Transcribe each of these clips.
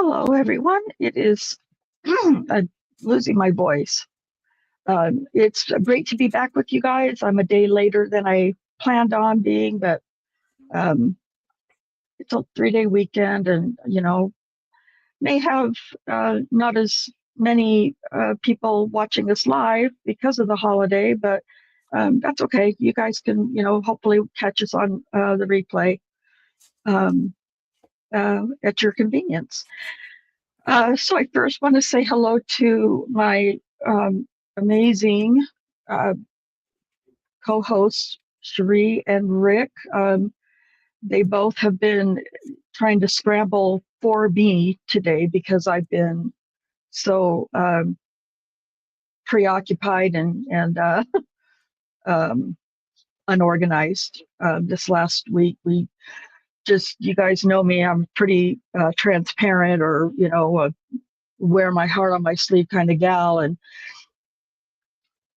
Hello, everyone. It is I'm losing my voice. It's great to be back with you guys. I'm a day later than I planned on being, but um, it's a 3-day weekend, and may have not as many people watching us live because of the holiday, but that's okay. You guys can, hopefully catch us on the replay um, at your convenience. So I first want to say hello to my amazing uh, co-hosts, Cherie and Rick. They both have been trying to scramble for me today because I've been so preoccupied and um, unorganized this last week. You guys know me, I'm pretty transparent, or, wear my heart on my sleeve kind of gal. And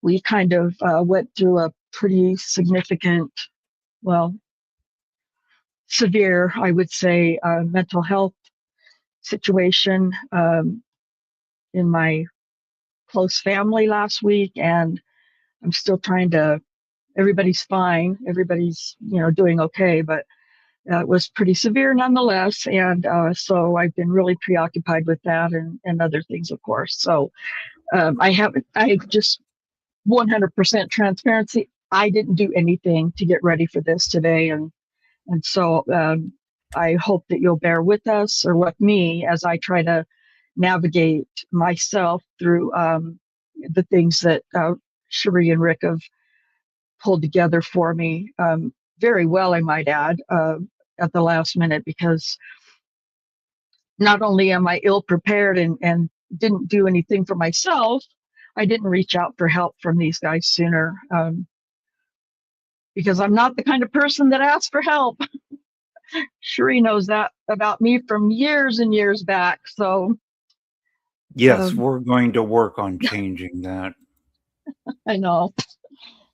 we kind of went through a pretty significant, well, severe, I would say, mental health situation in my close family last week. And I'm still everybody's fine. Everybody's, doing okay, but it was pretty severe nonetheless. And so I've been really preoccupied with that and other things, of course. So I just 100% transparency. I didn't do anything to get ready for this today. And so I hope that you'll bear with us or with me as I try to navigate myself through the things that Cherie and Rick have pulled together for me very well, I might add, at the last minute, because not only am I ill prepared and didn't do anything for myself, I didn't reach out for help from these guys sooner because I'm not the kind of person that asks for help. Cherie knows that about me from years and years back. So yes, we're going to work on changing that. I know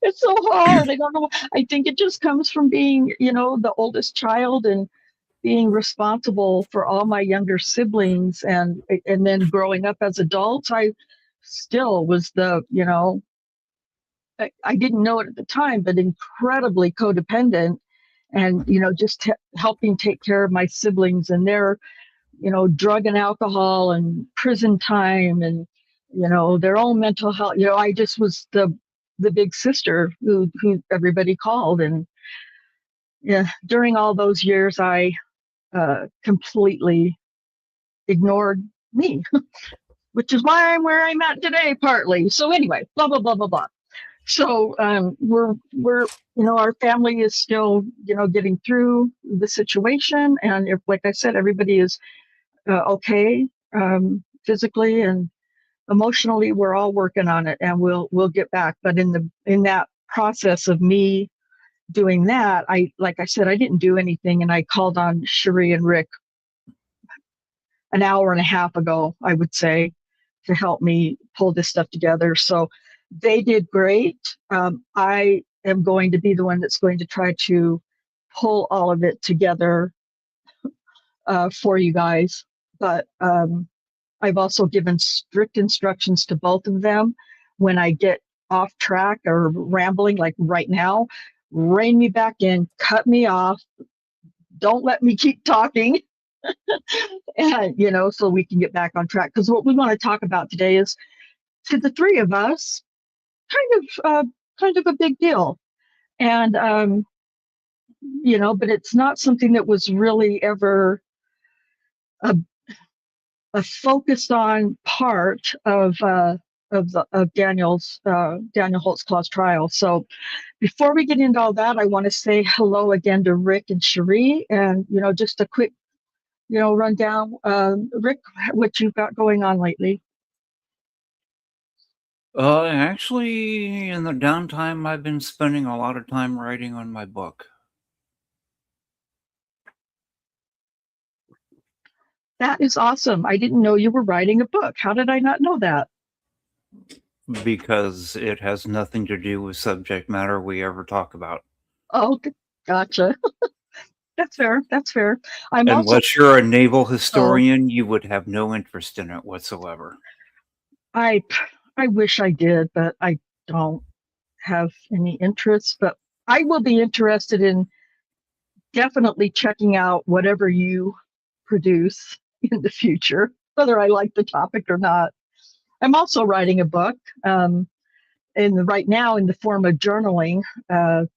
it's so hard. I don't know. I think it just comes from being, the oldest child and being responsible for all my younger siblings, and then growing up as adults. I still was I didn't know it at the time, but incredibly codependent, and just helping take care of my siblings and their drug and alcohol and prison time and their own mental health. I just was the big sister who everybody called. And yeah, during all those years I completely ignored me, which is why I'm where I'm at today, partly. So anyway, blah blah blah blah blah. So we're our family is still getting through the situation, and if, like I said, everybody is okay physically and emotionally, we're all working on it, and we'll get back. But in that process of me doing that, like I said, I didn't do anything, and I called on Cherie and Rick an hour and a half ago, I would say, to help me pull this stuff together. So they did great. I am going to be the one that's going to try to pull all of it together for you guys. But I've also given strict instructions to both of them. When I get off track or rambling, like right now, rein me back in, cut me off, don't let me keep talking. And so we can get back on track, because what we want to talk about today is, to the three of us, kind of a big deal. And but it's not something that was really ever a focused on part of Daniel Holtzclaw's trial. So before we get into all that, I want to say hello again to Rick and Cherie, and just a quick rundown. Rick, what you've got going on lately? Actually, in the downtime, I've been spending a lot of time writing on my book. That is awesome. I didn't know you were writing a book. How did I not know that? Because it has nothing to do with subject matter we ever talk about. Oh, gotcha. That's fair. That's fair. I'm also, Unless you're a naval oh, historian, you would have no interest in it whatsoever. I, I wish I did, but I don't have any interest. But I will be interested in definitely checking out whatever you produce in the future, whether I like the topic or not. I'm also writing a book, right now in the form of journaling, and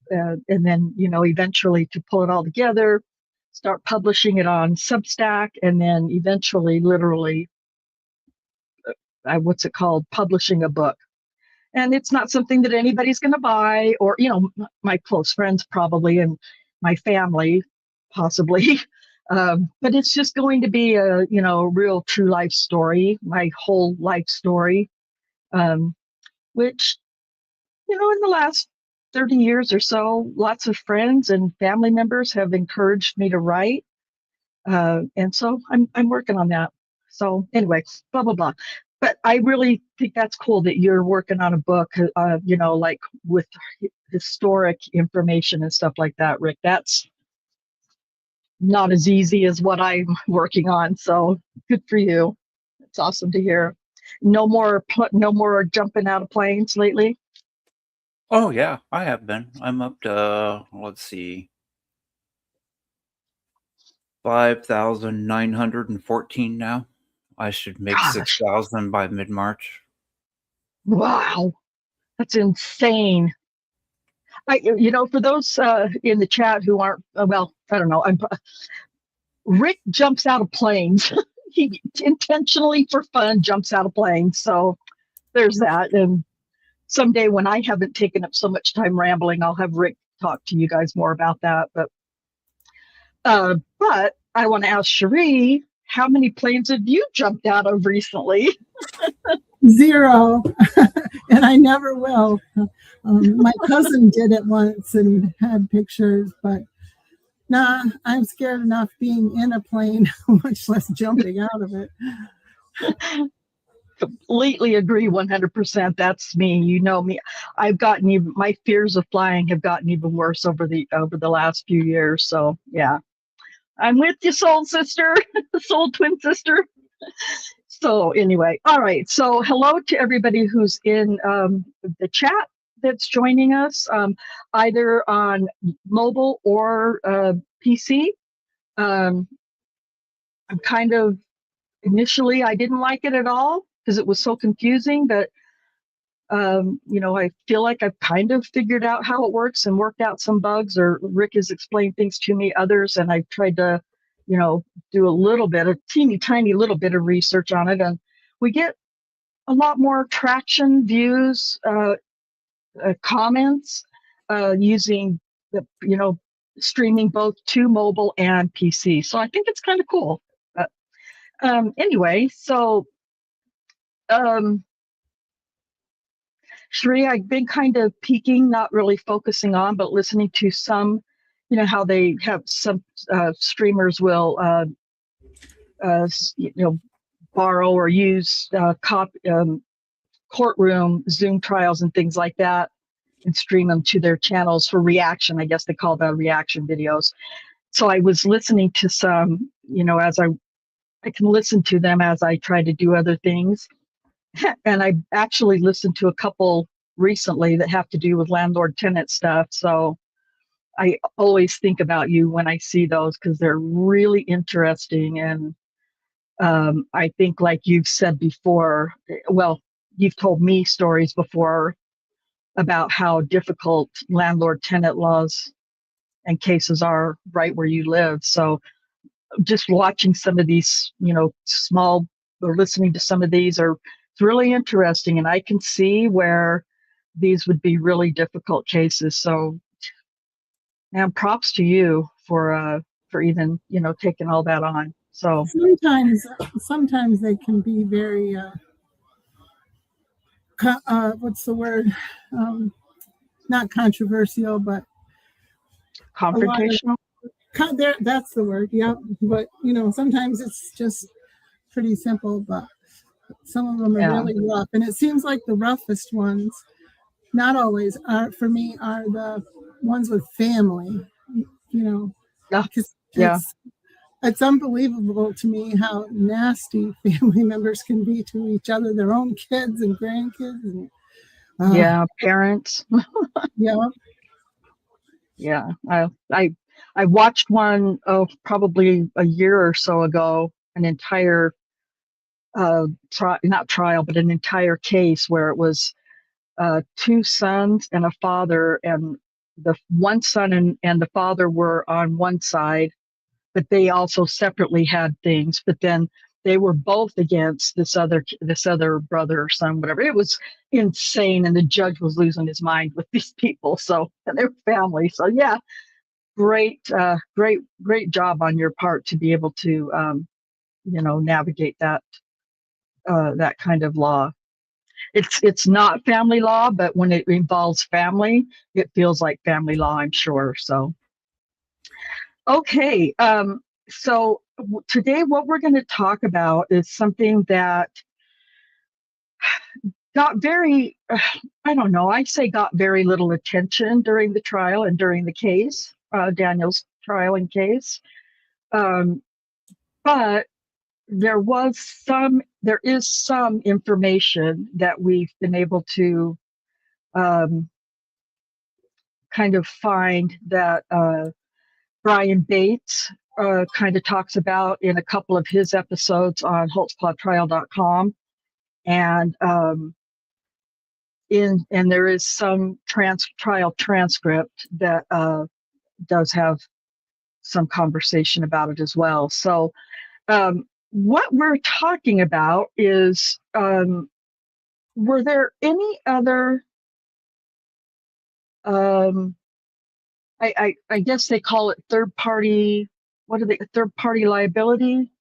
then eventually to pull it all together, start publishing it on Substack, and then eventually, literally, what's it called? Publishing a book. And it's not something that anybody's going to buy, or my close friends probably, and my family possibly. But it's just going to be a real true life story, my whole life story, which in the last 30 years or so, lots of friends and family members have encouraged me to write. And so I'm working on that. So anyway, blah, blah, blah. But I really think that's cool that you're working on a book, like with historic information and stuff like that, Rick. That's not as easy as what I'm working on. So good for you. It's awesome to hear. No more jumping out of planes lately. Oh yeah, I have been. I'm up to, let's see, 5,914 now. I should make Gosh, 6,000 by mid-March. wow, that's insane. For those in the chat who aren't, well, I don't know. Rick jumps out of planes. He intentionally, for fun, jumps out of planes. So there's that. And someday when I haven't taken up so much time rambling, I'll have Rick talk to you guys more about that. But I want to ask Cherie, how many planes have you jumped out of recently? 0. And I never will. My cousin did it once and had pictures, but nah, I'm scared enough being in a plane, much less jumping out of it. Completely agree 100%. That's me. You know me. My fears of flying have gotten even worse over the last few years. So yeah, I'm with you, soul sister, soul twin sister. So anyway, all right. So hello to everybody who's in the chat that's joining us, either on mobile or PC. I'm kind of, initially, I didn't like it at all because it was so confusing, but I feel like I've kind of figured out how it works and worked out some bugs, or Rick has explained things to me, others, and I've tried to, do a teeny tiny little bit of research on it, and we get a lot more traction, views, comments, using streaming both to mobile and PC. So I think it's kind of cool. Anyway, so Cherie, I've been kind of peeking, not really focusing on, but listening to some, how they have some streamers will, borrow or use courtroom Zoom trials and things like that and stream them to their channels for reaction. I guess they call that reaction videos. So I was listening to some, as I can listen to them as I try to do other things. And I actually listened to a couple recently that have to do with landlord-tenant stuff. So I always think about you when I see those because they're really interesting. And I think, like you've said before, well, you've told me stories before about how difficult landlord-tenant laws and cases are right where you live. So just watching some of these, small, or listening to some of these it's really interesting, and I can see where these would be really difficult cases. So, and props to you for even taking all that on. So sometimes they can be very what's the word? Not controversial, but confrontational. That's the word. Yep. But sometimes it's just pretty simple, but some of them are really rough. And it seems like the roughest ones, not always, are for me, are the ones with family. Yeah. Because Yeah. it's unbelievable to me how nasty family members can be to each other, their own kids and grandkids. And, Yeah. Parents. yeah. Yeah. I watched one, probably a year or so ago, an entire not trial, but an entire case where it was two sons and a father, and the one son and the father were on one side, but they also separately had things. But then they were both against this other brother or son, whatever. It was insane, and the judge was losing his mind with these people. So, and their family. So yeah, great job on your part to be able to navigate that kind of law. It's not family law, but when it involves family, it feels like family law, I'm sure. So okay, so today what we're going to talk about is something that got very I don't know, I say got very little attention during the trial and during the case, Daniel's trial and case. But there is some information that we've been able to um, kind of find that Brian Bates kind of talks about in a couple of his episodes on holtzclawtrial.com. And and there is some trial transcript that does have some conversation about it as well. So what we're talking about is, were there any other, I guess they call it third party, third party liability?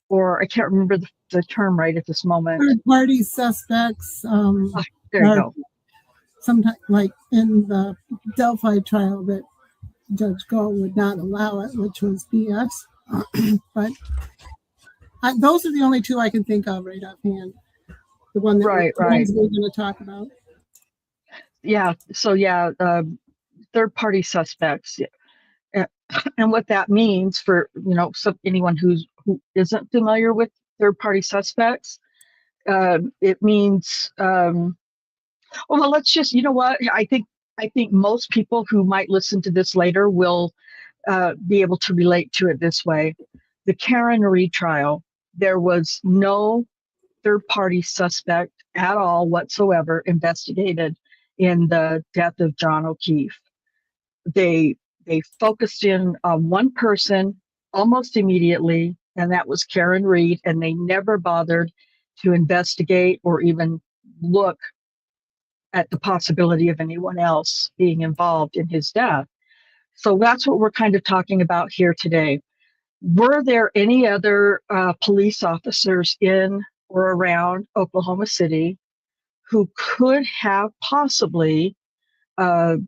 Or I can't remember the term right at this moment. Third party suspects. There you go. Sometimes, like in the Delphi trial, that Judge Gall would not allow it, which was BS. But those are the only two I can think of right offhand. The one that Right. we're going to talk about. Yeah. So yeah, third party suspects. Yeah. And what that means for anyone who isn't familiar with third party suspects, it means well, let's just, you know what, I think most people who might listen to this later will be able to relate to it this way. The Karen Reed trial, there was no third party suspect at all whatsoever investigated in the death of John O'Keefe. They focused in on one person almost immediately, and that was Karen Reed, and they never bothered to investigate or even look at the possibility of anyone else being involved in his death. So that's what we're kind of talking about here today. Were there any other police officers in or around Oklahoma City who could have possibly, been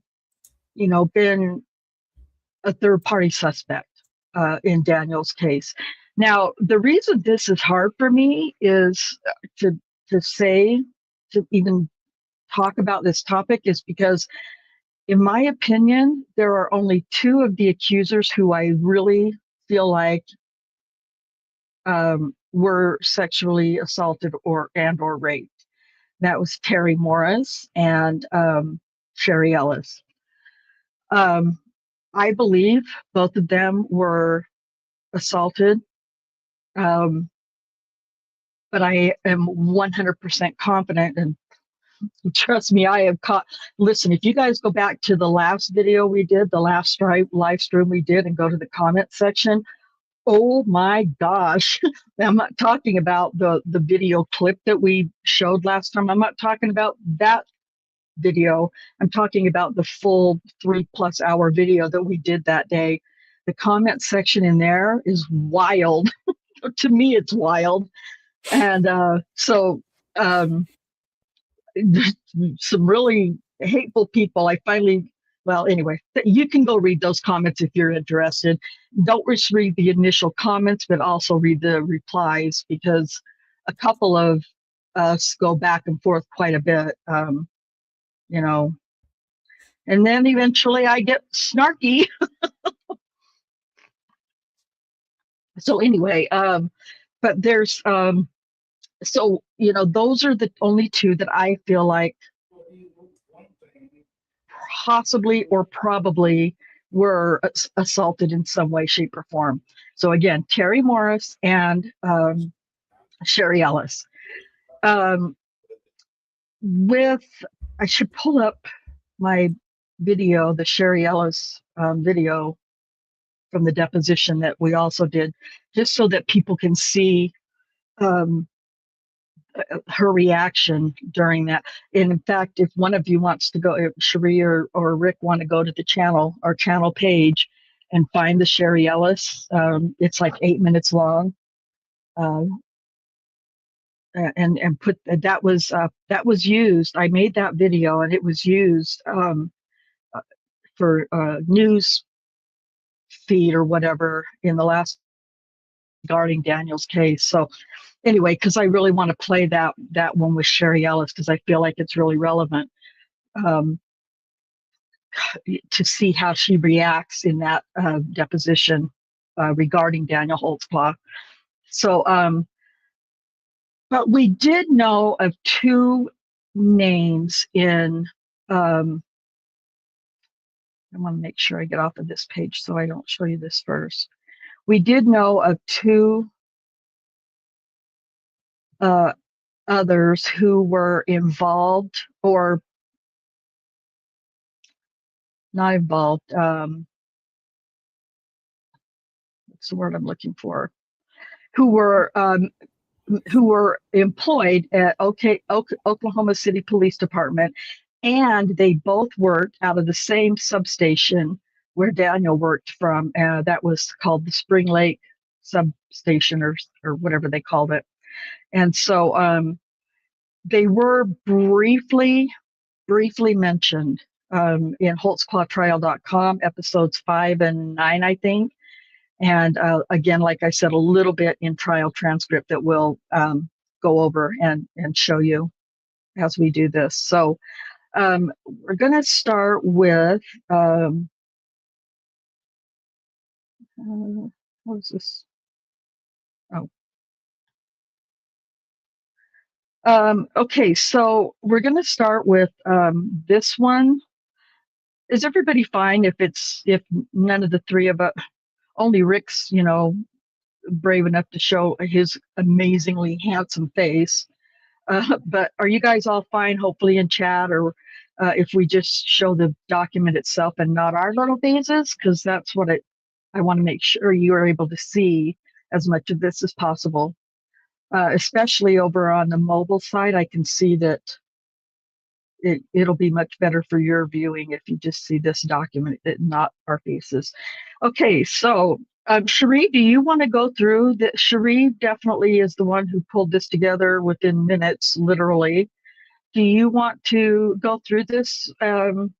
a third-party suspect in Daniel's case? Now, the reason this is hard for me is to even talk about this topic is because, in my opinion, there are only two of the accusers who I really feel like were sexually assaulted or raped. That was Terry Morris and Sherry Ellis. I believe both of them were assaulted, but I am 100% confident, and trust me, I have caught. Listen, if you guys go back to the last video we did, the last live stream we did, and go to the comment section, oh my gosh, I'm not talking about the video clip that we showed last time. I'm not talking about that video. I'm talking about the full 3+ hour video that we did that day. The comment section in there is wild. To me, it's wild. And so some really hateful people. Well, anyway, you can go read those comments if you're interested. Don't just read the initial comments, but also read the replies, because a couple of us go back and forth quite a bit, and then eventually I get snarky. So anyway, but there's so those are the only two that I feel like possibly or probably were assaulted in some way, shape, or form. So again, Terry Morris and Sherry Ellis. I should pull up my video, the Sherry Ellis video from the deposition that we also did, just so that people can see her reaction during that. And in fact, if one of you wants to go, if Cherie or Rick want to go to the channel, our channel page, and find the Sherry Ellis, it's like 8 minutes long. And put that was used. I made that video, and it was used for news feed or whatever in the last regarding Daniel's case. So anyway, because I really want to play that one with Sherry Ellis, because I feel like it's really relevant to see how she reacts in that deposition regarding Daniel Holtzclaw. So, but we did know of two names in. I want to make sure I get off of this page so I don't show you this first. We did know of two others who were involved or not involved. What's the word I'm looking for? Who were employed at Oklahoma City Police Department, and they both worked out of the same substation where Daniel worked from. That was called the Spring Lake substation or whatever they called it. And so they were briefly mentioned in holtzclawtrial.com, episodes 5 and 9, I think. And again, like I said, a little bit in trial transcript that we'll go over and show you as we do this. So we're going to start with, what is this? Oh. Okay, so we're going to start with this one. Is everybody fine if none of the three of us, only Rick's, brave enough to show his amazingly handsome face. But are you guys all fine, hopefully in chat, or if we just show the document itself and not our little faces? Because that's what I want to make sure you are able to see as much of this as possible. Especially over on the mobile side, I can see that it'll be much better for your viewing if you just see this document, not our faces. Okay, so Cherie, do you want to go through that? Cherie definitely is the one who pulled this together within minutes, literally. Do you want to go through this and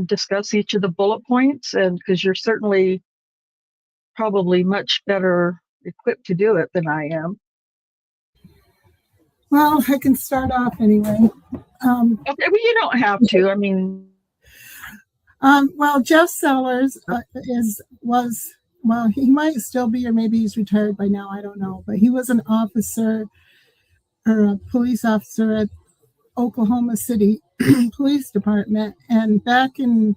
discuss each of the bullet points? And because you're certainly probably much better equipped to do it than I am. Well, I can start off anyway. Okay, well, you don't have to. I mean, well, Jeff Sellers he might still be, or maybe he's retired by now. I don't know, but he was an officer or a police officer at Oklahoma City Police Department, and back in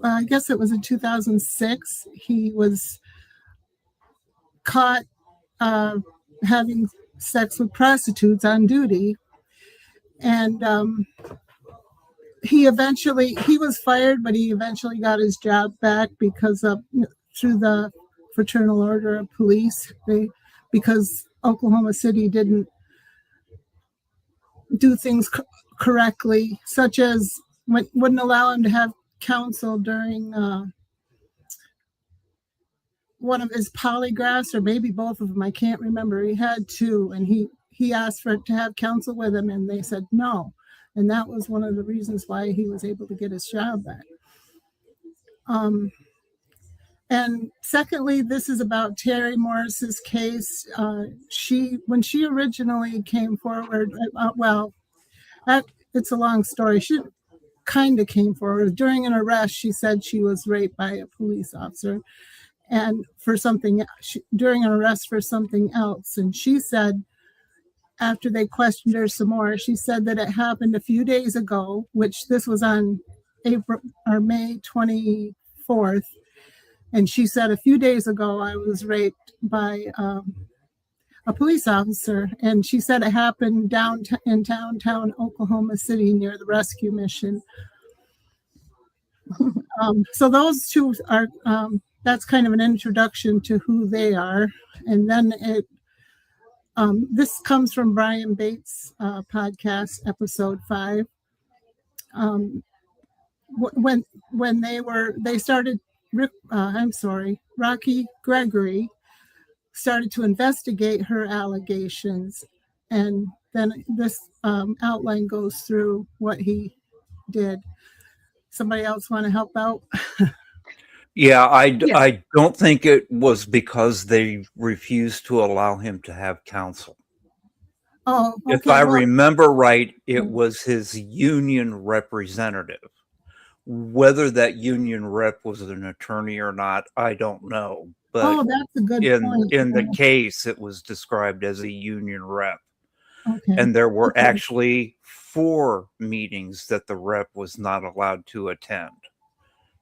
I guess it was in 2006, he was caught having sex with prostitutes on duty, and he was fired, but he eventually got his job back through the Fraternal Order of Police, because Oklahoma City didn't do things correctly, such as wouldn't allow him to have counsel during one of his polygraphs, or maybe both of them. I can't remember. He had two, and he asked to have counsel with him, and they said no. And that was one of the reasons why he was able to get his job back. And secondly, this is about Terry Morris's case. When she originally came forward, it's a long story. kind of came forward. During an arrest, she said she was raped by a police officer, and for something during an arrest for something else. And she said, after they questioned her some more, she said that it happened a few days ago, which this was on May 24th. And she said, a few days ago, I was raped by a police officer. And she said it happened in downtown Oklahoma City near the rescue mission. So those two are, that's kind of an introduction to who they are. And then this comes from Brian Bates' podcast, episode 5. When they started, Rocky Gregory started to investigate her allegations, and then this outline goes through what he did. Somebody else want to help out? Yeah, I don't think it was because they refused to allow him to have counsel. Oh, okay. If I remember right, it was his union representative. Whether that union rep was an attorney or not, I don't know. But that's a good point. In the case, it was described as a union rep. Okay. And there were actually 4 meetings that the rep was not allowed to attend.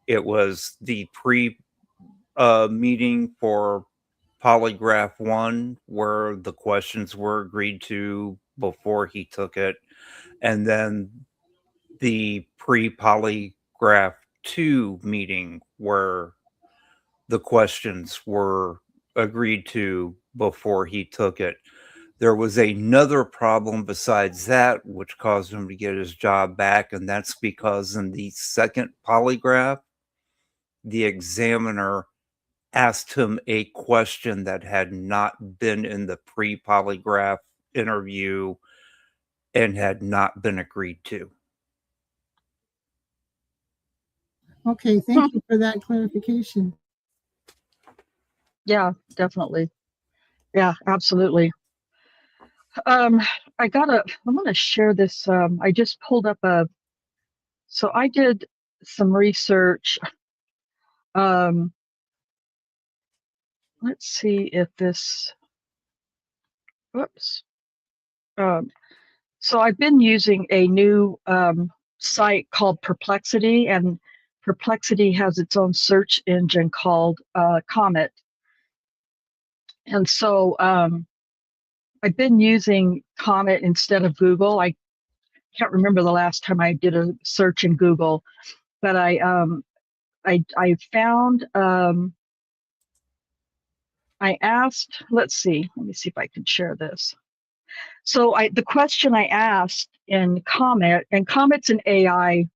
It was the meeting for polygraph 1, where the questions were agreed to before he took it. And then the pre-polygraph 2 meeting, where the questions were agreed to before he took it. There was another problem besides that, which caused him to get his job back, and that's because in the second polygraph, the examiner asked him a question that had not been in the pre-polygraph interview and had not been agreed to. Okay, thank you for that clarification. Yeah, definitely. Yeah, absolutely. I'm going to share this. I just pulled up so I did some research. Let's see if this, whoops. So I've been using a new site called Perplexity, and Perplexity has its own search engine called Comet. And so I've been using Comet instead of Google. I can't remember the last time I did a search in Google, but I found, I asked, let me see if I can share this. So the question I asked in Comet, and Comet's an AI,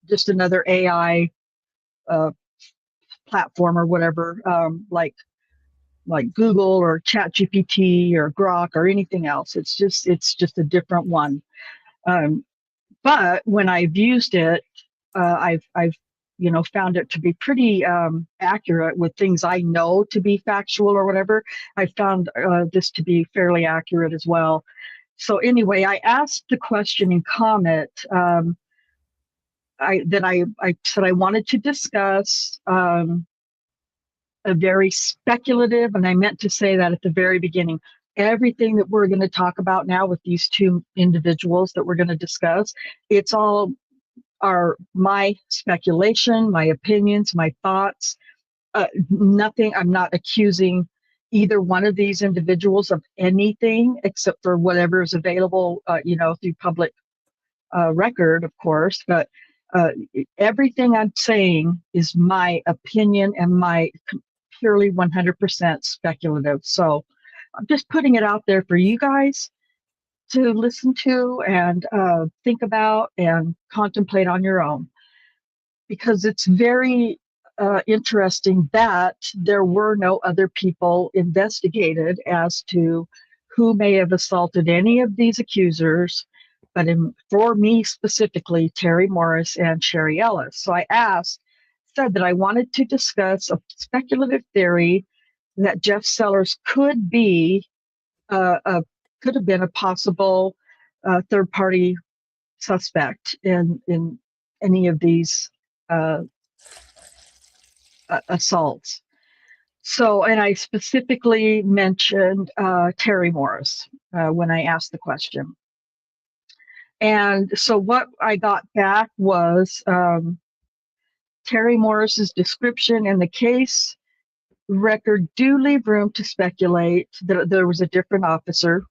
just another AI platform or whatever, like Google or ChatGPT or Grok or anything else. It's just a different one. But when I've used it, I've found it to be pretty accurate with things I know to be factual or whatever. I found this to be fairly accurate as well. So anyway, I asked the question in Comet I said I wanted to discuss a very speculative, and I meant to say that at the very beginning, everything that we're going to talk about now with these 2 individuals that we're going to discuss, it's all my speculation, my opinions, my thoughts, nothing. I'm not accusing either one of these individuals of anything except for whatever is available, through public record, of course. But everything I'm saying is my opinion and my purely 100% speculative. So I'm just putting it out there for you guys to listen to and think about and contemplate on your own, because it's very interesting that there were no other people investigated as to who may have assaulted any of these accusers, but for me specifically, Terry Morris and Sherry Ellis. So I said that I wanted to discuss a speculative theory that Jeff Sellers could have been a possible third-party suspect in any of these assaults. So, and I specifically mentioned Terry Morris when I asked the question. And so what I got back was Terry Morris's description in the case record do leave room to speculate that there was a different officer,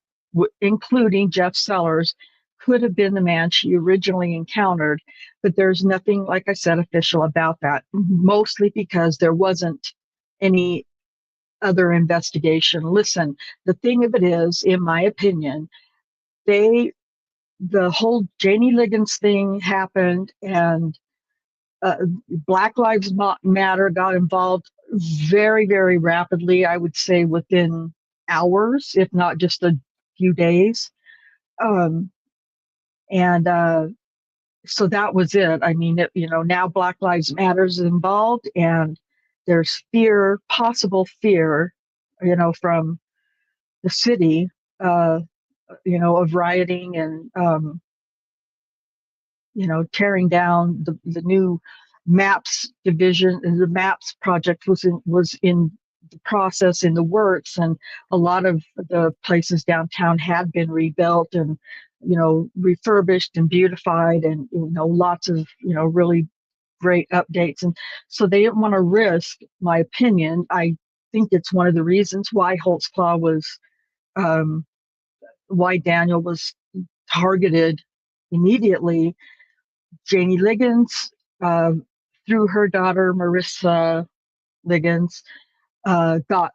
including Jeff Sellers, could have been the man she originally encountered, but there's nothing, like I said, official about that, mostly because there wasn't any other investigation. Listen, the thing of it is, in my opinion, the whole Janie Liggins thing happened, and Black Lives Matter got involved very, very rapidly. I would say within hours, if not just a few days. So that was it. I mean, now Black Lives Matter is involved, and there's fear, possible fear, from the city, of rioting and, tearing down the new MAPS division. The MAPS project was in the process, in the works, and a lot of the places downtown had been rebuilt and refurbished and beautified, and lots of really great updates. And so they didn't want to risk, my opinion. I think it's one of the reasons why Holtzclaw was why Daniel was targeted immediately. Janie Liggins, through her daughter Marissa Liggins, got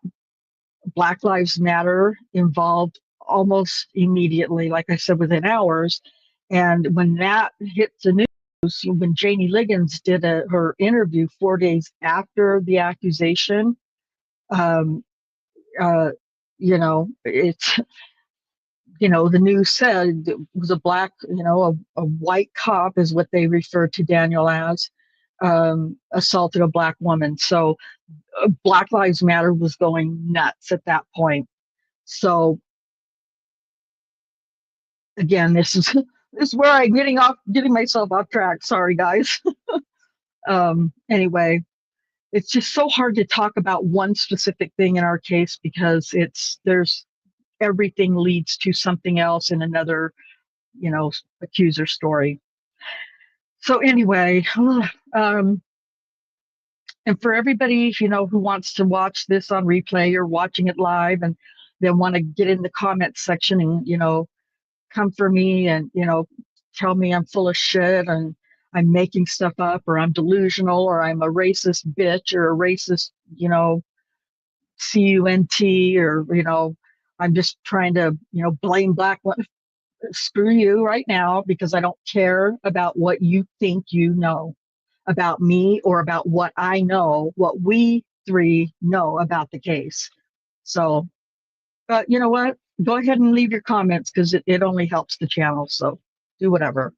Black Lives Matter involved almost immediately, like I said, within hours. And when that hit the news, when Janie Liggins did her interview 4 days after the accusation, it's the news said it was a black, a white cop is what they referred to Daniel as, assaulted a black woman. So Black Lives Matter was going nuts at that point. So again, this is where I'm getting myself off track. Sorry, guys. Anyway, it's just so hard to talk about one specific thing in our case because there's everything leads to something else in another, accuser story. So anyway, and for everybody, who wants to watch this on replay or watching it live and then want to get in the comments section and, come for me and, tell me I'm full of shit and I'm making stuff up or I'm delusional or I'm a racist bitch or a racist, CUNT or, I'm just trying to, blame black women. Screw you right now, because I don't care about what you think you know about me or about what I know, what we three know about the case. So, but you know what? Go ahead and leave your comments because it only helps the channel. So do whatever.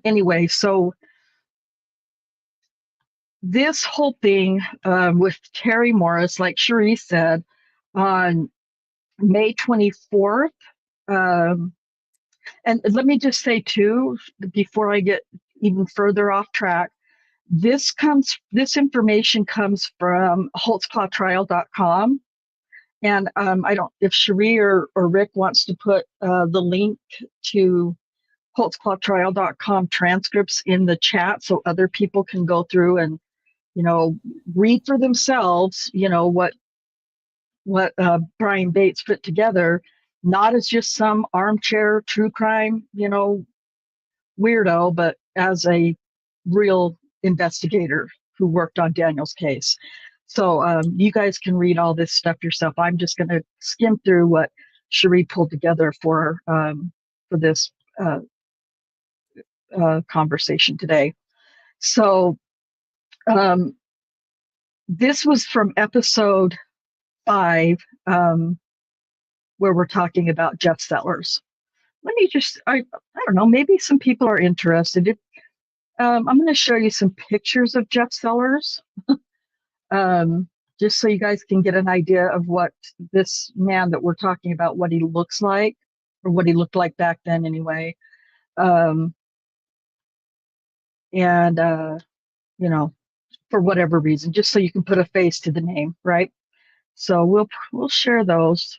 Anyway, so this whole thing with Terry Morris, like Cherie said, on May 24th, and let me just say too, before I get even further off track, this information comes from holtzclawtrial.com. And I don't, if Cherie or Rick wants to put the link to holtzclawtrial.com transcripts in the chat so other people can go through and, read for themselves, what Brian Bates put together, not as just some armchair true crime, weirdo, but as a real investigator who worked on Daniel's case. So you guys can read all this stuff yourself. I'm just going to skim through what Cherie pulled together for this conversation today. So this was from episode 5, where we're talking about Jeff Sellers. Let me just, I don't know, maybe some people are interested. I'm going to show you some pictures of Jeff Sellers, just so you guys can get an idea of what this man that we're talking about, what he looks like. or what he looked like back then anyway. Um, and, you know, for whatever reason, just so you can put a face to the name, right? So we'll share those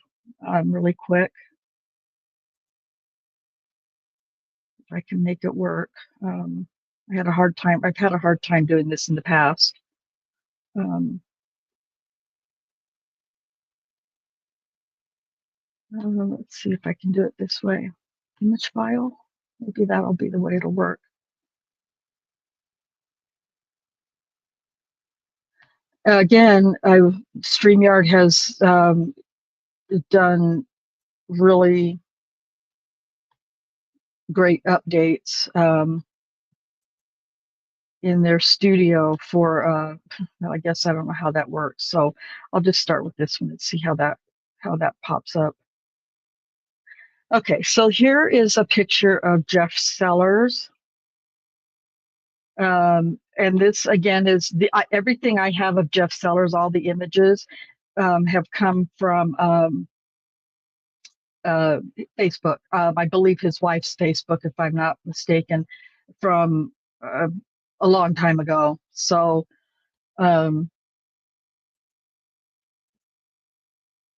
really quick if I can make it work. I've had a hard time doing this in the past. Let's see if I can do it this way. Image file, maybe that'll be the way it'll work. Again, Streamyard has done really great updates in their studio for well, I guess I don't know how that works, so I'll just start with this one and see how that pops up. Okay, so here is a picture of Jeff Sellers, and this again is everything I have of Jeff Sellers. All the images have come from Facebook. I believe his wife's Facebook, if I'm not mistaken, from a long time ago. So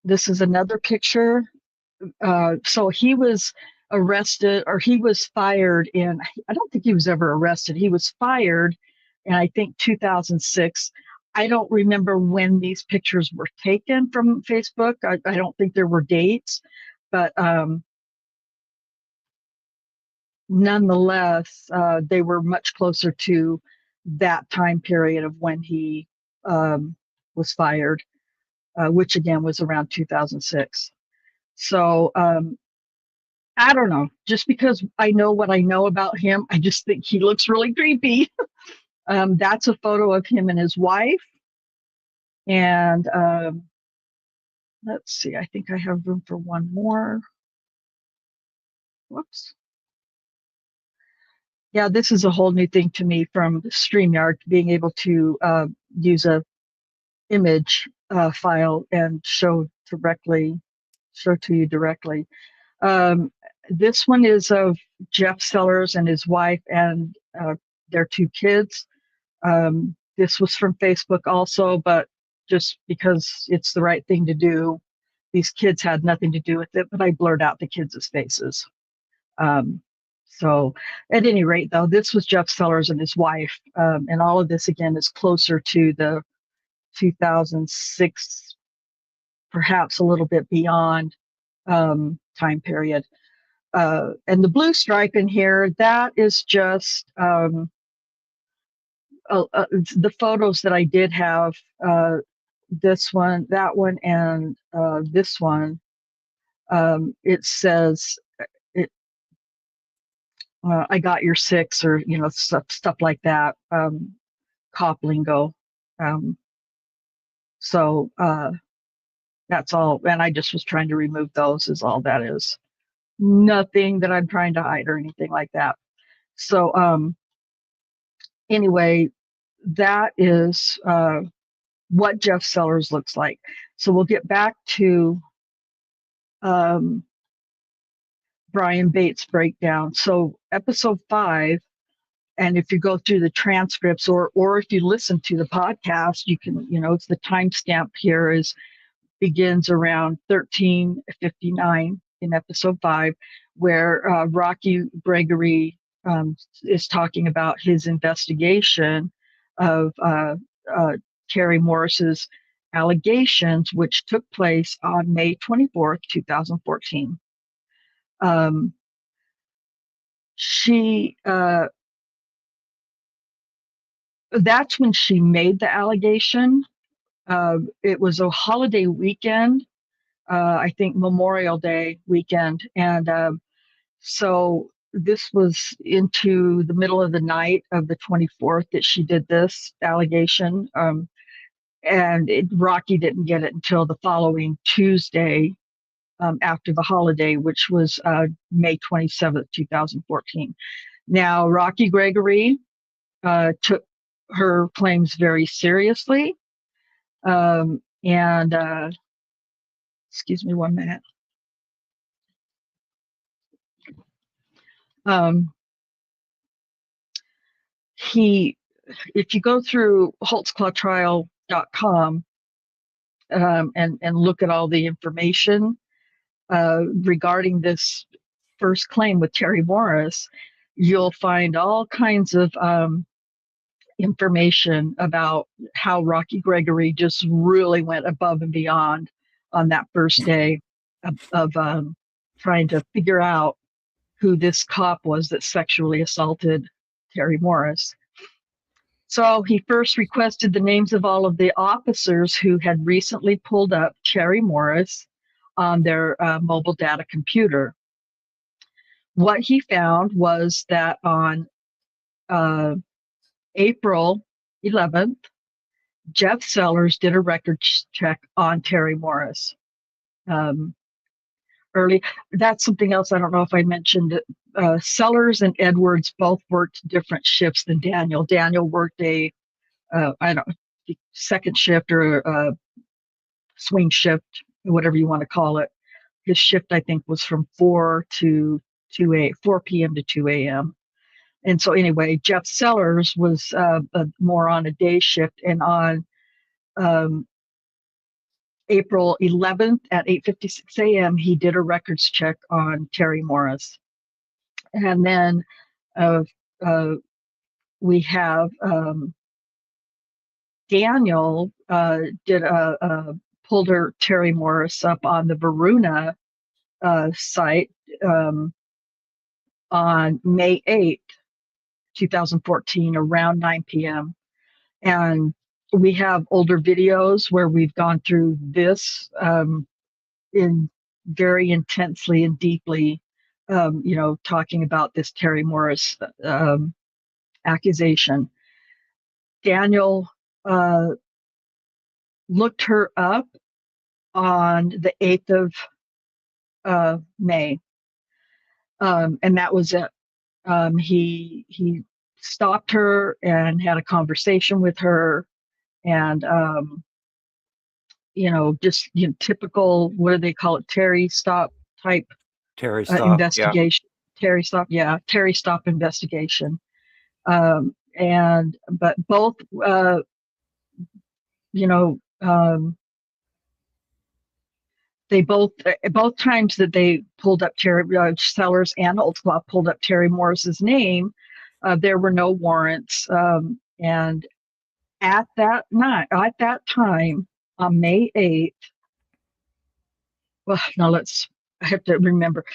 this is another picture. So he was arrested, or he was fired in, I don't think he was ever arrested. He was fired in, I think, 2006. I don't remember when these pictures were taken from Facebook. I don't think there were dates, but nonetheless, they were much closer to that time period of when he was fired, which again was around 2006. So I don't know, just because I know what I know about him, I just think he looks really creepy. That's a photo of him and his wife. And let's see, I think I have room for one more. Whoops. Yeah, this is a whole new thing to me from StreamYard, being able to use a image file and show to you directly. This one is of Jeff Sellers and his wife and their two kids. This was from Facebook also, but just because it's the right thing to do, these kids had nothing to do with it, but I blurred out the kids' faces. So at any rate, though, this was Jeff Sellers and his wife. And all of this, again, is closer to the 2006, perhaps a little bit beyond time period. And the blue stripe in here, that is just the photos that I did have, this one, that one, and this one. It says, I got your six, or, you know, stuff like that, cop lingo. So that's all. And I just was trying to remove those, is all that is. Nothing that I'm trying to hide or anything like that. So anyway, that is what Jeff Sellers looks like. So we'll get back to Brian Bates' breakdown. So episode 5, and if you go through the transcripts, or if you listen to the podcast, you can, you know, it's the timestamp here begins around 13:59 in episode 5, where Rocky Gregory is talking about his investigation of Carrie Morris's allegations, which took place on May 24th, 2014. That's when she made the allegation. It was a holiday weekend, I think Memorial Day weekend. And so this was into the middle of the night of the 24th that she did this allegation. And Rocky didn't get it until the following Tuesday after the holiday, which was May 27th, 2014. Now, Rocky Gregory took her claims very seriously. And excuse me 1 minute. Um, if you go through holtzclawtrial.com and look at all the information regarding this first claim with Terry Morris, you'll find all kinds of information about how Rocky Gregory just really went above and beyond on that first day of trying to figure out who this cop was that sexually assaulted Terry Morris. So he first requested the names of all of the officers who had recently pulled up Terry Morris on their mobile data computer. What he found was that on April 11th, Jeff Sellers did a records check on Terry Morris. That's something else I don't know if I mentioned. Sellers and Edwards both worked different shifts than Daniel. Daniel worked I don't know, second shift or a swing shift, whatever you want to call it. His shift, I think, was from 4 p.m. to 2 a.m. And so anyway, Jeff Sellers was more on a day shift, and on April 11th at 8:56 a.m., he did a records check on Terry Morris. And then we have Daniel pulled Terry Morris up on the Varuna site on May 8th, 2014, around 9 p.m. And we have older videos where we've gone through this in very intensely and deeply, talking about this Terry Morris accusation. Daniel looked her up on the 8th of May, and that was it. He stopped her and had a conversation with her, and typical, what do they call it, Terry stop type investigation. Yeah. Terry stop investigation. But both they both times that they pulled up Terry Sellers and Holtzclaw pulled up Terry Morris's name, there were no warrants. And at that time on May 8th, I have to remember.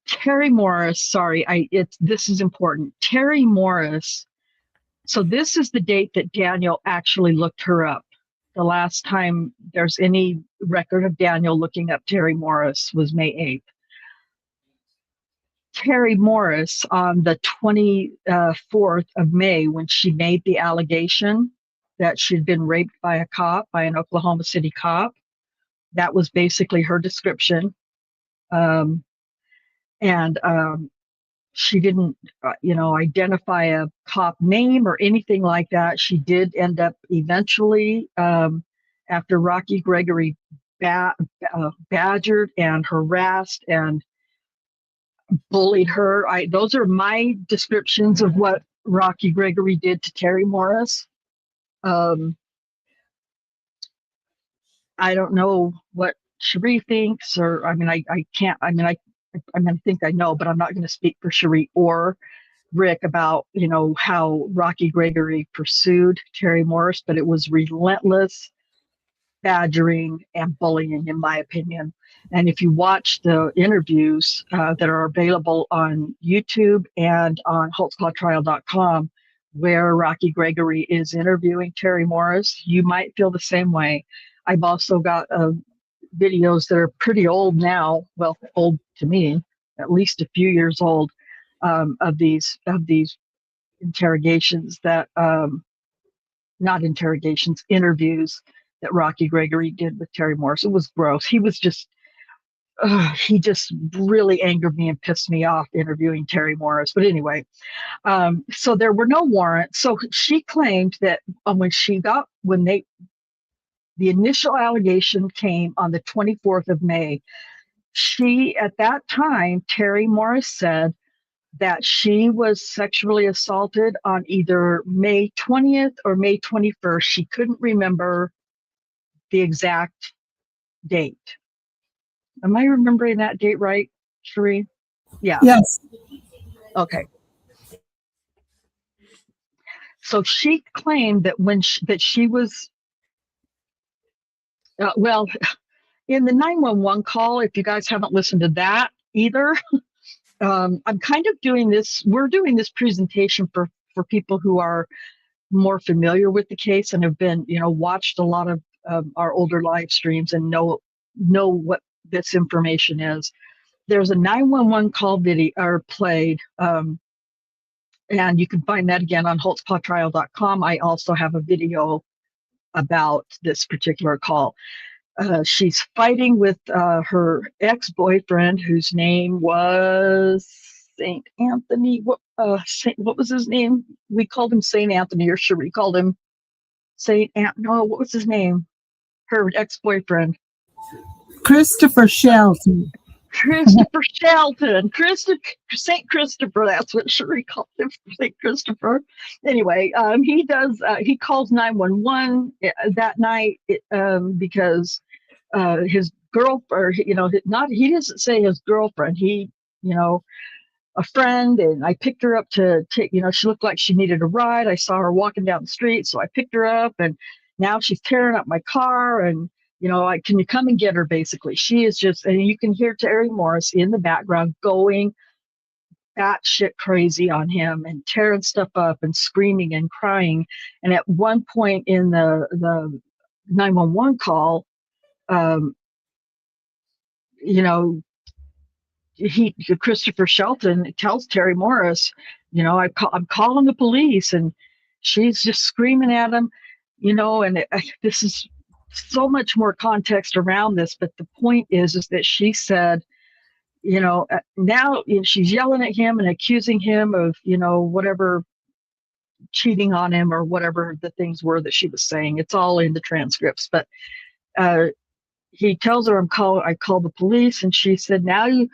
Terry Morris, this is important. Terry Morris. So this is the date that Daniel actually looked her up. The last time there's any record of Daniel looking up Terry Morris was May 8th. Terry Morris, on the 24th of May, when she made the allegation that she'd been raped by an Oklahoma City cop, that was basically her description. She didn't, identify a cop name or anything like that. She did end up eventually, after Rocky Gregory badgered and harassed and bullied her. Those are my descriptions of what Rocky Gregory did to Terry Morris. I don't know what Cherie thinks, or I think I know, but I'm not going to speak for Cherie or Rick about, how Rocky Gregory pursued Terry Morris, but it was relentless badgering and bullying, in my opinion. And if you watch the interviews that are available on YouTube and on holtzclawtrial.com, where Rocky Gregory is interviewing Terry Morris, you might feel the same way. I've also got videos that are pretty old now, well, old to me, at least a few years old, of these interrogations that, not interrogations, interviews that Rocky Gregory did with Terry Morris. It was gross. He just really angered me and pissed me off interviewing Terry Morris. But anyway, so there were no warrants. So she claimed that when the initial allegation came on the 24th of May, at that time, Terry Morris said, that she was sexually assaulted on either May 20th or May 21st. She couldn't remember the exact date. Am I remembering that date right, Cherie? Yeah. Yes. Okay. So she claimed that that she was, well, in the 911 call, if you guys haven't listened to that either, I'm kind of doing this. We're doing this presentation for people who are more familiar with the case and have been, watched a lot of our older live streams and know what this information is. There's a 911 call video or played, and you can find that again on holtzclawtrial.com. I also have a video about this particular call. She's fighting with her ex-boyfriend, whose name was Saint Anthony. What was his name? We called him Saint Anthony, or Cherie called him Saint No, what was his name? Her ex-boyfriend. Christopher Shelton. Christopher Shelton. Saint Christopher, that's what Cherie called him, Saint Christopher. Anyway, he calls 911 that night because his girlfriend, he doesn't say his girlfriend, a friend, and I picked her up to take, she looked like she needed a ride. I saw her walking down the street, so I picked her up, and now she's tearing up my car, and can you come and get her? Basically, she is just, and you can hear Terry Morris in the background going batshit crazy on him and tearing stuff up and screaming and crying. And at one point in the 911 call, Christopher Shelton tells Terry Morris, I'm calling the police, and she's just screaming at him, and this is so much more context around this, but the point is that she said, now she's yelling at him and accusing him of, whatever, cheating on him or whatever the things were that she was saying. It's all in the transcripts, but he tells her, I called the police, and she said, now you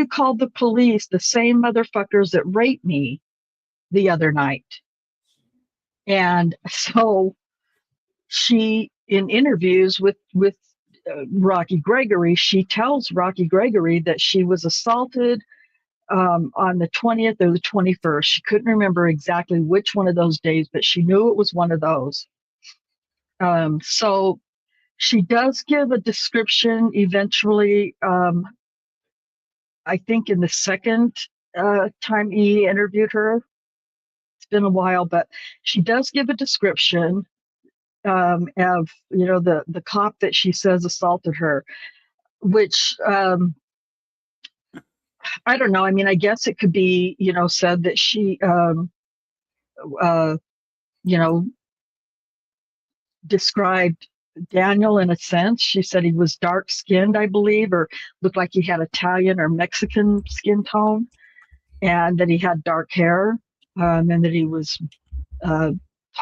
called the police, the same motherfuckers that raped me the other night. And so she, in interviews with Rocky Gregory, she tells Rocky Gregory that she was assaulted on the 20th or the 21st. She couldn't remember exactly which one of those days, but she knew it was one of those. So she does give a description eventually, I think in the second time he interviewed her. It's been a while, but she does give a description of, the cop that she says assaulted her, which I don't know. I mean, I guess it could be, said that she, described Daniel in a sense. She said he was dark skinned, I believe, or looked like he had Italian or Mexican skin tone, and that he had dark hair, and that he was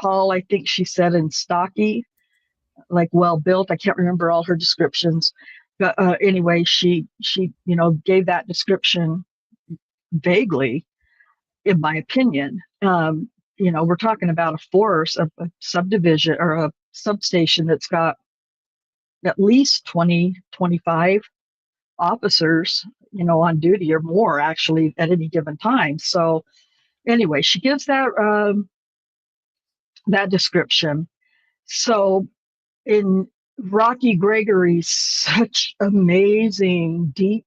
tall, I think she said, and stocky, like well built. I can't remember all her descriptions, but anyway, she gave that description vaguely, in my opinion. We're talking about a force, a subdivision or a substation that's got at least 20, 25 officers, on duty, or more actually at any given time. So anyway, she gives that description. So in Rocky Gregory's such amazing, deep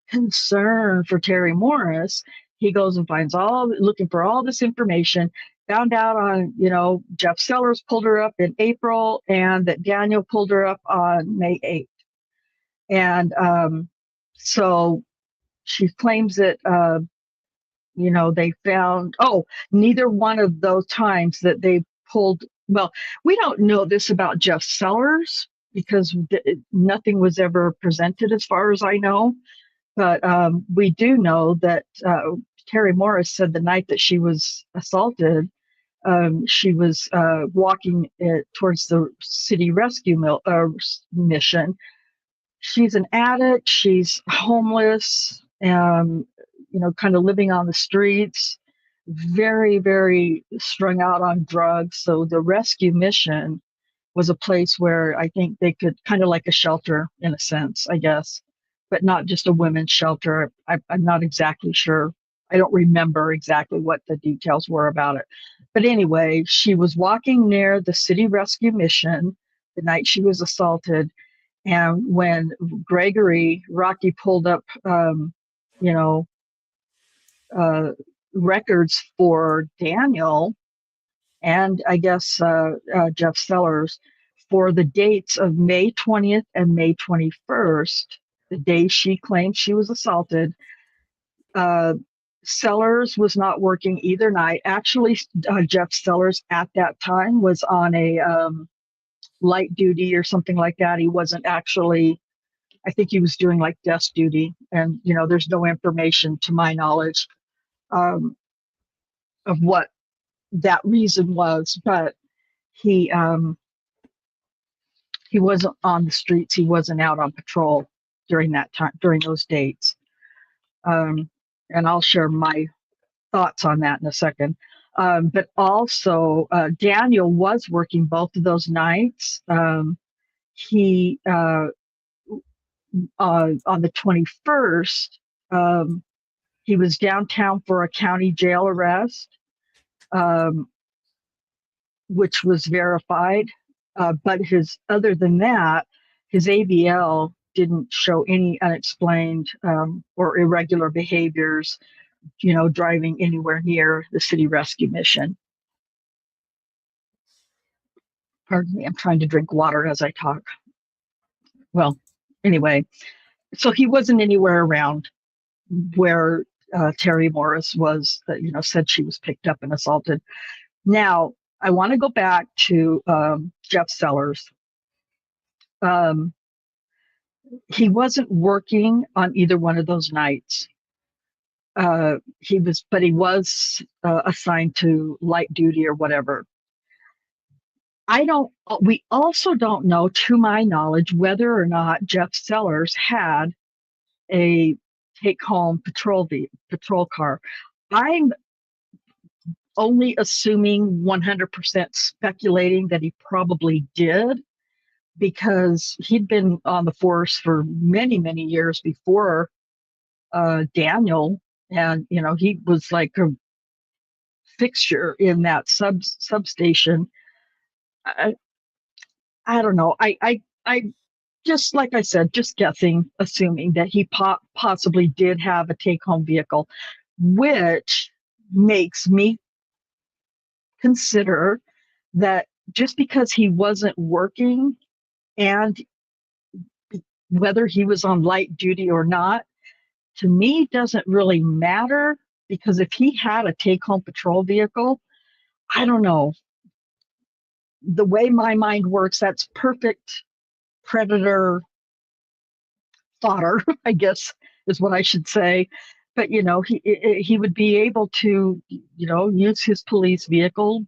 concern for Terry Morris, he goes and finds looking for all this information, found out on, Jeff Sellers pulled her up in April, and that Daniel pulled her up on May 8th. And so she claims that, they found, neither one of those times that they pulled, well, we don't know this about Jeff Sellers because nothing was ever presented as far as I know. But we do know that Terry Morris said the night that she was assaulted, she was walking towards the city rescue mission. She's an addict. She's homeless. kind of living on the streets, very, very strung out on drugs. So the rescue mission was a place where I think they could kind of like a shelter in a sense, I guess, but not just a women's shelter. I'm not exactly sure. I don't remember exactly what the details were about it. But anyway, she was walking near the city rescue mission the night she was assaulted. And when Rocky pulled up, you know, records for Daniel and I guess Jeff Sellers for the dates of May 20th and May 21st, the day she claimed she was assaulted. Sellers was not working either night. Actually, Jeff Sellers at that time was on a light duty or something like that. He wasn't actually, I think he was doing like desk duty. And, there's no information to my knowledge of what that reason was, but he wasn't on the streets. He wasn't out on patrol during that time, during those dates. And I'll share my thoughts on that in a second. But also, Daniel was working both of those nights. He on the 21st, he was downtown for a county jail arrest, which was verified. But other than that, his ABL didn't show any unexplained or irregular behaviors, driving anywhere near the city rescue mission. Pardon me, I'm trying to drink water as I talk. Well, anyway, so he wasn't anywhere around where Terry Morris was, said she was picked up and assaulted. Now, I want to go back to Jeff Sellers. He wasn't working on either one of those nights. He was assigned to light duty or whatever. We also don't know, to my knowledge, whether or not Jeff Sellers had a take-home patrol car. I'm only assuming 100% speculating that he probably did, because he'd been on the force for many, many years before Daniel. And, he was like a fixture in that substation. I don't know. I just, like I said, just guessing, assuming that he possibly did have a take-home vehicle, which makes me consider that just because he wasn't working and whether he was on light duty or not, to me, doesn't really matter, because if he had a take-home patrol vehicle, I don't know. The way my mind works, that's perfect predator fodder, I guess is what I should say. But, he would be able to, use his police vehicle,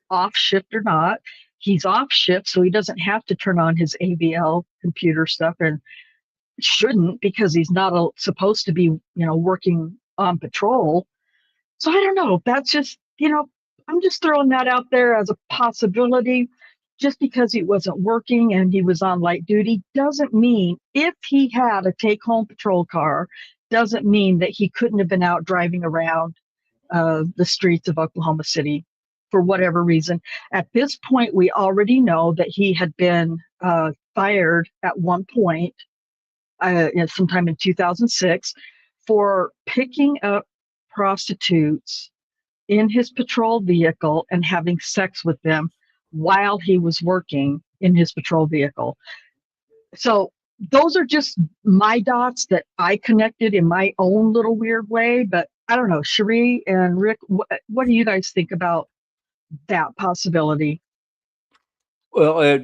off shift or not. He's off shift, so he doesn't have to turn on his ABL computer stuff, and shouldn't, because he's not supposed to be, working on patrol. So I don't know. That's just, I'm just throwing that out there as a possibility. Just because he wasn't working and he was on light duty doesn't mean, if he had a take-home patrol car, doesn't mean that he couldn't have been out driving around the streets of Oklahoma City for whatever reason. At this point, we already know that he had been fired at one point, sometime in 2006, for picking up prostitutes in his patrol vehicle and having sex with them while he was working in his patrol vehicle. So those are just my dots that I connected in my own little weird way. But I don't know, Cherie and Rick, what do you guys think about that possibility? Well,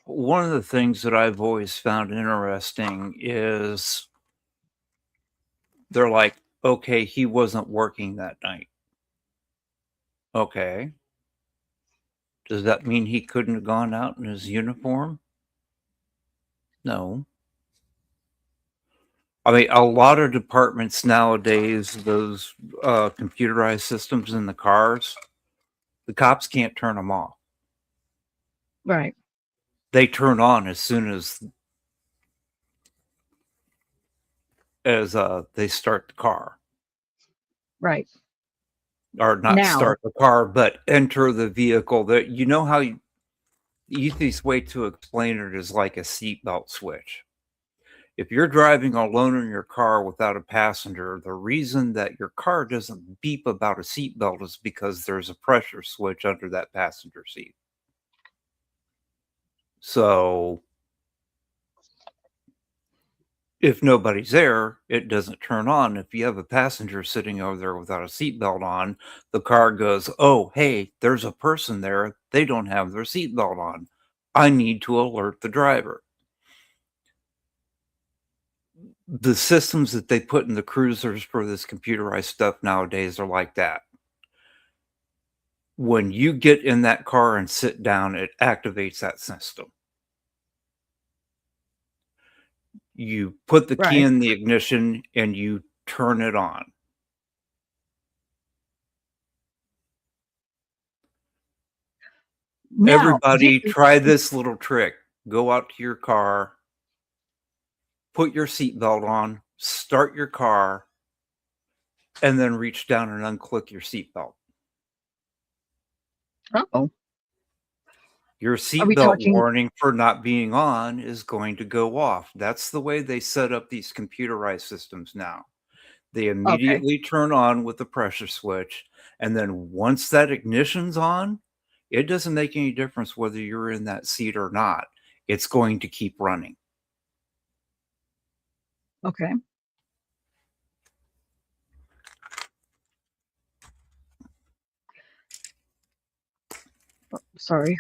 one of the things that I've always found interesting is they're like, okay, he wasn't working that night. Okay. Does that mean he couldn't have gone out in his uniform? No. I mean, a lot of departments nowadays, those computerized systems in the cars, the cops can't turn them off. Right. They turn on as soon as they start the car. Right. Or not Now. start the car, but enter the vehicle. That you know how the easiest way to explain it is like a seatbelt switch. If you're driving alone in your car without a passenger, the reason that your car doesn't beep about a seatbelt is because there's a pressure switch under that passenger seat. So if nobody's there, it doesn't turn on. If you have a passenger sitting over there without a seatbelt on, the car goes, oh, hey, there's a person there. They don't have their seatbelt on. I need to alert the driver. The systems that they put in the cruisers for this computerized stuff nowadays are like that. When you get in that car and sit down, it activates that system. You put the key in the ignition and you turn it on. Now, everybody try this little trick. Go out to your car, put your seatbelt on, start your car, and then reach down and unclick your seatbelt. Uh-oh. Your seatbelt warning for not being on is going to go off. That's the way they set up these computerized systems now. They immediately turn on with the pressure switch, and then once that ignition's on, it doesn't make any difference whether you're in that seat or not. It's going to keep running. Okay. Oh, sorry.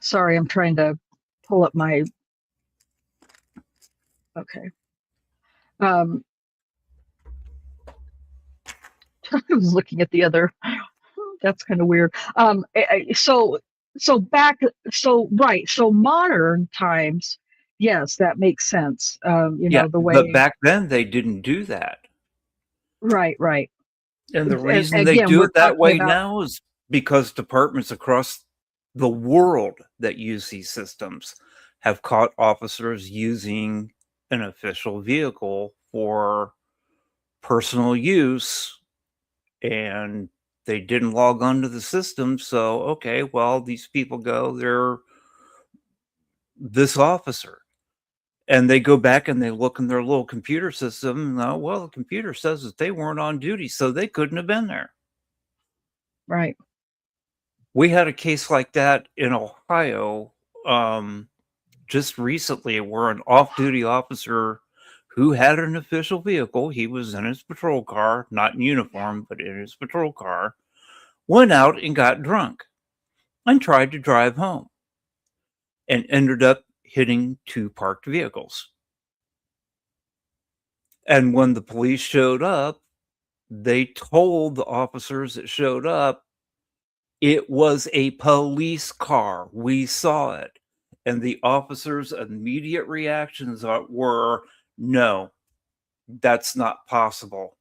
Sorry. I'm trying to pull up my. Okay. I was looking at the other. That's kind of weird. So modern times, yes, that makes sense. You know, the way. But back then they didn't do that. Right. And the reason they do it that way now is because departments across the world that use these systems have caught officers using an official vehicle for personal use, and they didn't log on to the system. So, okay, well, these people go, they're this officer. And they go back and they look in their little computer system. And, well, the computer says that they weren't on duty, so they couldn't have been there. Right. We had a case like that in Ohio just recently where an off-duty officer who had an official vehicle, he was in his patrol car, not in uniform, but in his patrol car, went out and got drunk and tried to drive home and ended up hitting 2 parked vehicles. And when the police showed up, they told the officers that showed up, it was a police car. We saw it. And the officers' immediate reactions were, no, that's not possible.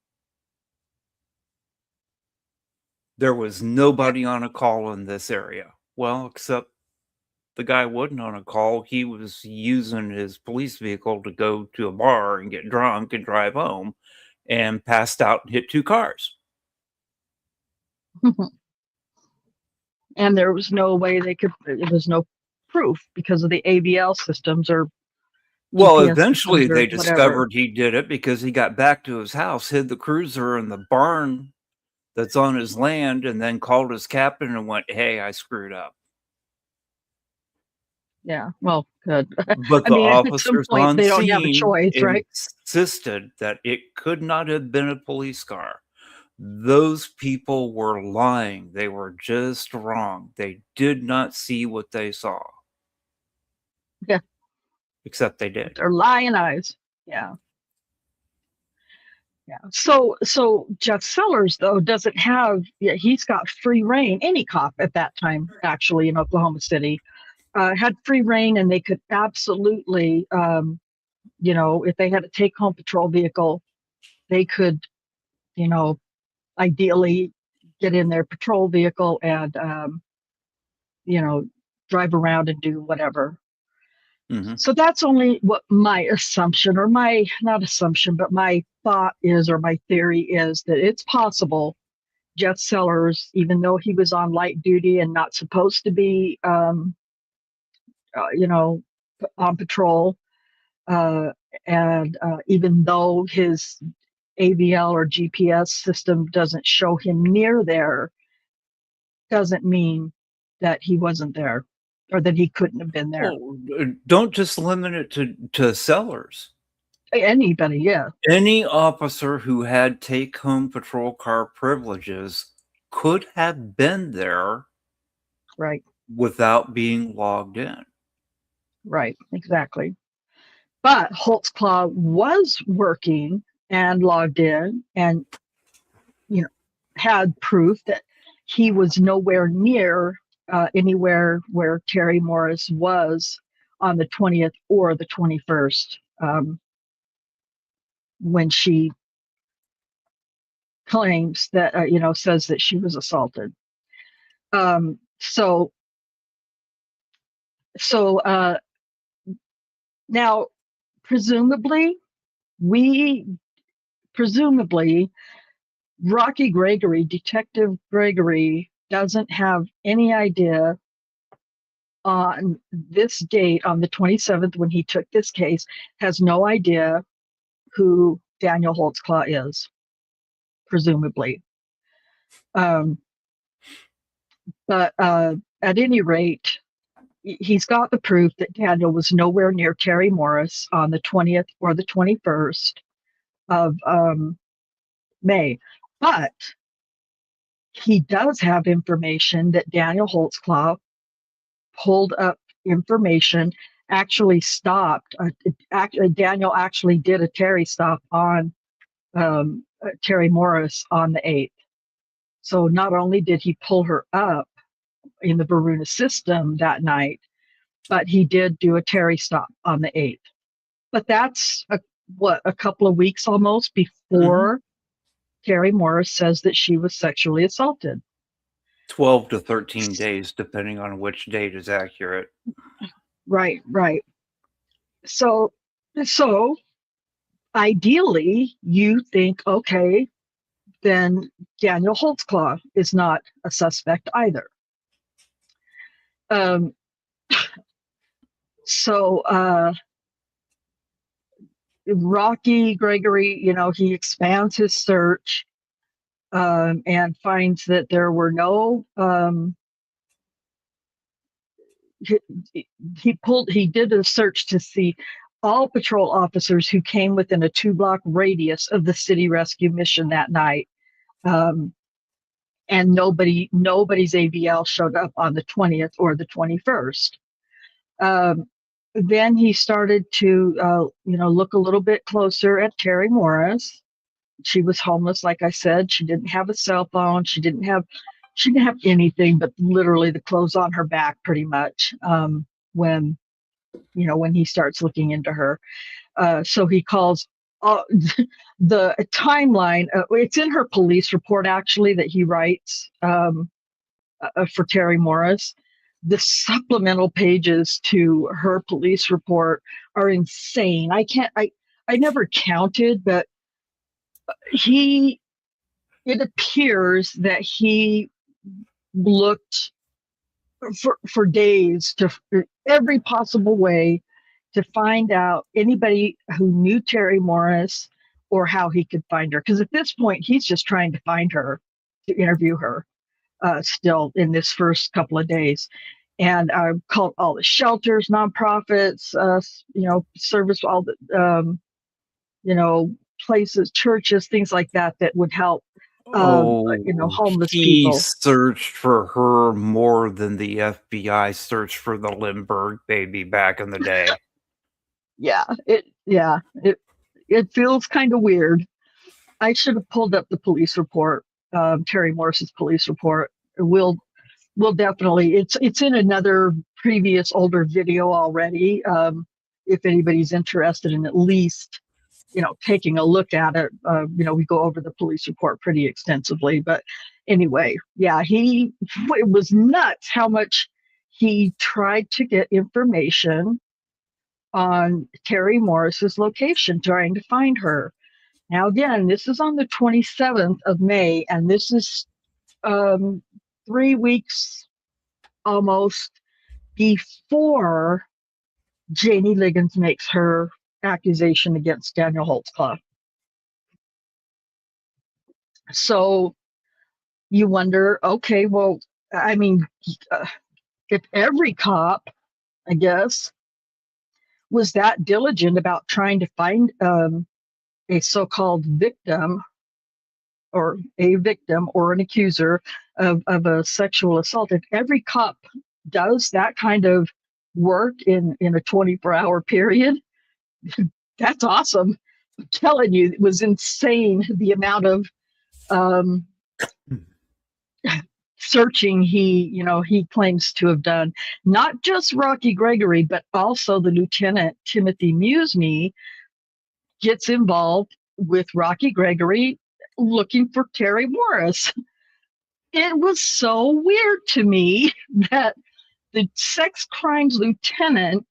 There was nobody on a call in this area. Well, except the guy wasn't on a call. He was using his police vehicle to go to a bar and get drunk and drive home, and passed out and hit 2 cars. And there was no way they could, there was no proof because of the AVL systems or. Well, eventually they discovered he did it because he got back to his house, hid the cruiser in the barn that's on his land, and then called his captain and went, hey, I screwed up. Yeah, well, good. But the officers on they don't scene have a choice, right? Insisted that it could not have been a police car. Those people were lying. They were just wrong. They did not see what they saw. Yeah. Except they did. They're lying eyes. Yeah. So Jeff Sellers, though, doesn't have, he's got free reign. Any cop at that time, actually, in Oklahoma City, had free reign, and they could absolutely if they had a take-home patrol vehicle, they could, ideally get in their patrol vehicle and, drive around and do whatever. Mm-hmm. So that's only what my assumption, or my, not assumption, but my thought is, or my theory is, that it's possible Jeff Sellers, even though he was on light duty and not supposed to be, on patrol, and even though his AVL or GPS system doesn't show him near there, doesn't mean that he wasn't there or that he couldn't have been there. Well, don't just limit it to Sellers. Anybody, yeah. Any officer who had take-home patrol car privileges could have been there, Right. without being logged in. Right, exactly. But Holtzclaw was working and logged in and, had proof that he was nowhere near anywhere where Terry Morris was on the 20th or the 21st, when she claims that, says that she was assaulted. So now, presumably, Rocky Gregory, Detective Gregory, doesn't have any idea on this date, on the 27th, when he took this case, has no idea who Daniel Holtzclaw is, presumably. But at any rate, he's got the proof that Daniel was nowhere near Terry Morris on the 20th or the 21st of May. But he does have information that Daniel Holtzclaw pulled up information, actually stopped. Daniel actually did a Terry stop on Terry Morris on the 8th. So not only did he pull her up in the Varuna system that night, but he did do a Terry stop on the 8th. But that's a couple of weeks almost before Terry Morris says that she was sexually assaulted. 12 to 13 days, depending on which date is accurate. Right. So ideally, you think, okay, then Daniel Holtzclaw is not a suspect either. Rocky Gregory, he expands his search and finds that there were no. He did a search to see all patrol officers who came within a 2-block radius of the city rescue mission that night. And nobody's AVL showed up on the 20th or the 21st. Then he started to, look a little bit closer at Terry Morris. She was homeless, like I said. She didn't have a cell phone. She didn't have anything but literally the clothes on her back, pretty much. When he starts looking into her, so he calls the timeline. It's in her police report, actually, that he writes for Terry Morris. The supplemental pages to her police report are insane. I never counted, but it appears that he looked for days to every possible way to find out anybody who knew Terry Morris or how he could find her. Because at this point, he's just trying to find her to interview her still in this first couple of days. And I called all the shelters, nonprofits, service, all the, places, churches, things like that would help, homeless people. He searched for her more than the FBI searched for the Lindbergh baby back in the day. It feels kind of weird. I should have pulled up the police report, Terry Morris's police report. We'll definitely. It's in another previous older video already. if anybody's interested in at least, taking a look at it. We go over the police report pretty extensively, but anyway, yeah, it was nuts how much he tried to get information on Terry Morris's location, trying to find her. Now, again, this is on the 27th of May, and this is 3 weeks almost before Janie Liggins makes her accusation against Daniel Holtzclaw. So you wonder, okay, well, I mean, if every cop, I guess, was that diligent about trying to find a so-called victim or an accuser of a sexual assault, if every cop does that kind of work in a 24-hour period, that's awesome. I'm telling you, it was insane the amount of searching he claims to have done. Not just Rocky Gregory, but also the Lieutenant Timothy Musme gets involved with Rocky Gregory looking for Terry Morris. It was so weird to me that the sex crimes lieutenant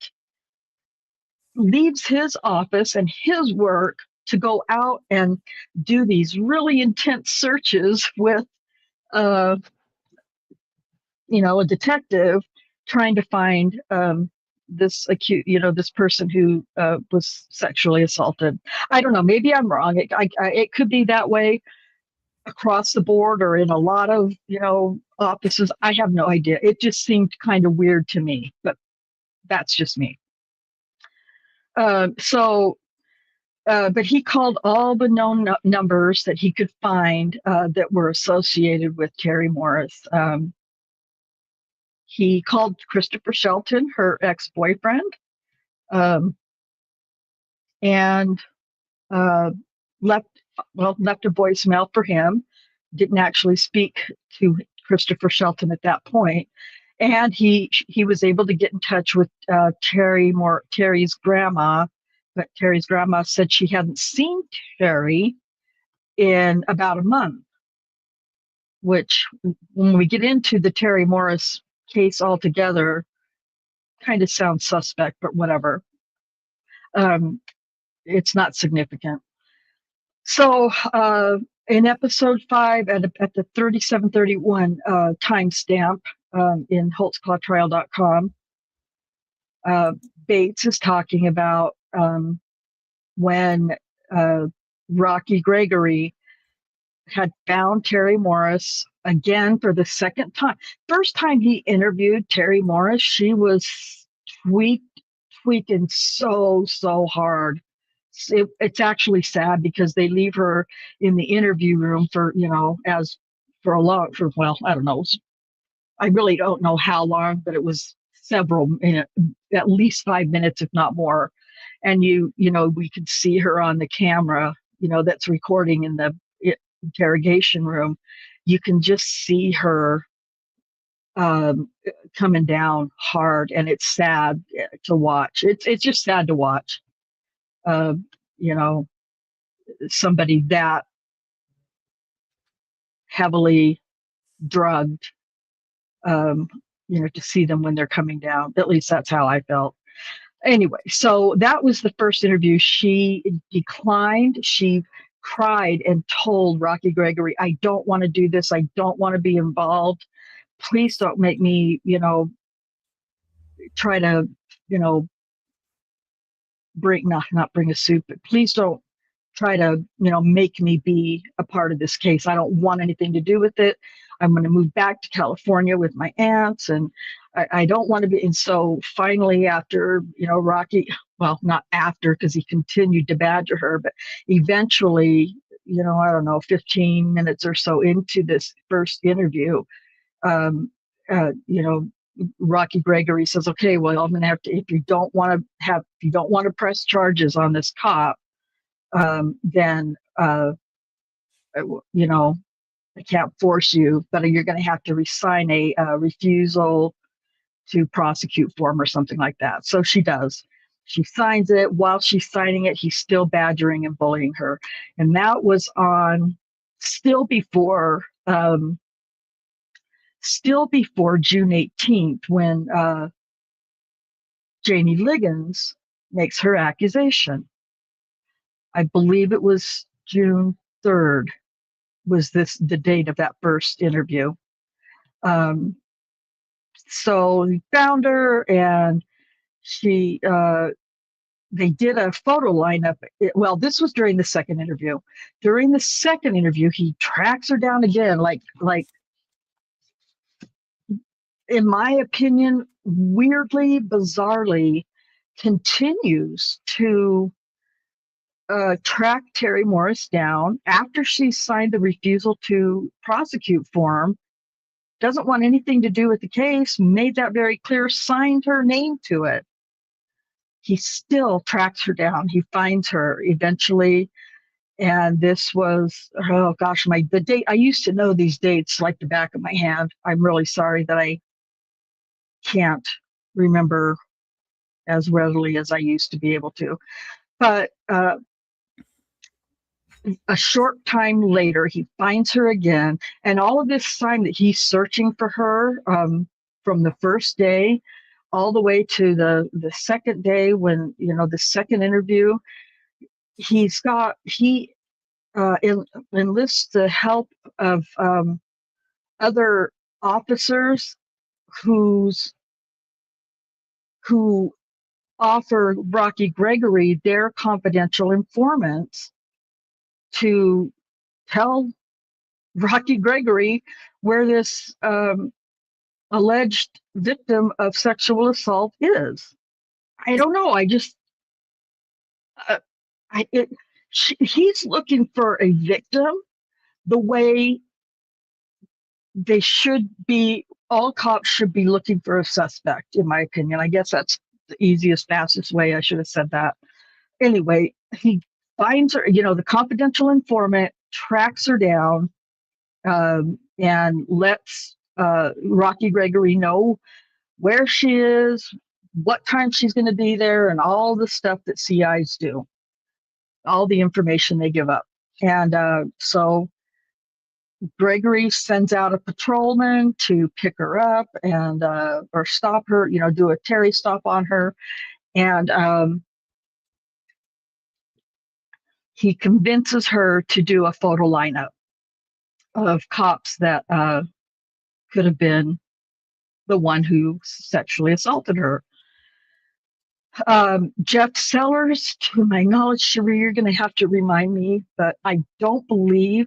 leaves his office and his work to go out and do these really intense searches with a detective trying to find this person who was sexually assaulted. I don't know, maybe I'm wrong. It could be that way across the board or in a lot of offices. I have no idea. It just seemed kind of weird to me, but that's just me. But he called all the known numbers that he could find that were associated with Terry Morris. He called Christopher Shelton, her ex-boyfriend, and left a voicemail for him. Didn't actually speak to Christopher Shelton at that point. And he was able to get in touch with Terry's grandma, but Terry's grandma said she hadn't seen Terry in about a month, which when we get into the Terry Morris case altogether, kind of sounds suspect, but whatever. It's not significant. So in episode 5 at the 3731 timestamp in holtzclawtrial.com, Bates is talking about when Rocky Gregory had found Terry Morris again for the second time. First time he interviewed Terry Morris, she was tweaking so hard. It's actually sad because they leave her in the interview room for I don't know. I really don't know how long, but it was several minutes, at least 5 minutes, if not more. And we could see her on the camera, that's recording in the interrogation room. You can just see her coming down hard, and it's sad to watch. It's just sad to watch. Somebody that heavily drugged, to see them when they're coming down. At least that's how I felt. Anyway, so that was the first interview. She declined. She cried and told Rocky Gregory, I don't want to do this. I don't want to be involved. Please don't make me, try to, not bring a suit, but please don't try to, make me be a part of this case. I don't want anything to do with it. I'm going to move back to California with my aunts, and I don't want to be. And so finally, after, Rocky, well, not after, because he continued to badger her, but eventually, I don't know, 15 minutes or so into this first interview, Rocky Gregory says, okay, well, I'm going to have to, if you don't want to press charges on this cop, then, I can't force you, but you're going to have to sign a refusal to prosecute form or something like that. So she does. She signs it. While she's signing it, he's still badgering and bullying her. And that was on still before June 18th, when Janie Liggins makes her accusation. I believe it was June 3rd was the date of that first interview. So we found her, and they did a photo lineup. Well, this was during the second interview. During the second interview, he tracks her down again, like in my opinion, weirdly, bizarrely, continues to track Terry Morris down after she signed the refusal to prosecute form. Doesn't want anything to do with the case, made that very clear, signed her name to it. He still tracks her down. He finds her eventually. And this was, oh gosh, the date. I used to know these dates like the back of my hand. I'm really sorry that I can't remember as readily as I used to be able to. But a short time later, he finds her again. And all of this time that he's searching for her, from the first day all the way to the second day, when, the second interview, he enlists the help of other officers who offer Rocky Gregory their confidential informants to tell Rocky Gregory where this alleged victim of sexual assault is. I don't know. He's looking for a victim the way they should be. All cops should be looking for a suspect, in my opinion. I guess that's the easiest, fastest way. I should have said that. Anyway, he finds her, the confidential informant tracks her down, and lets Rocky Gregory know where she is, what time she's going to be there, and all the stuff that CIs do, all the information they give up. And so Gregory sends out a patrolman to pick her up and or stop her, do a Terry stop on her. And he convinces her to do a photo lineup of cops that could have been the one who sexually assaulted her. Jeff Sellers, to my knowledge, Cherie, you're going to have to remind me, but I don't believe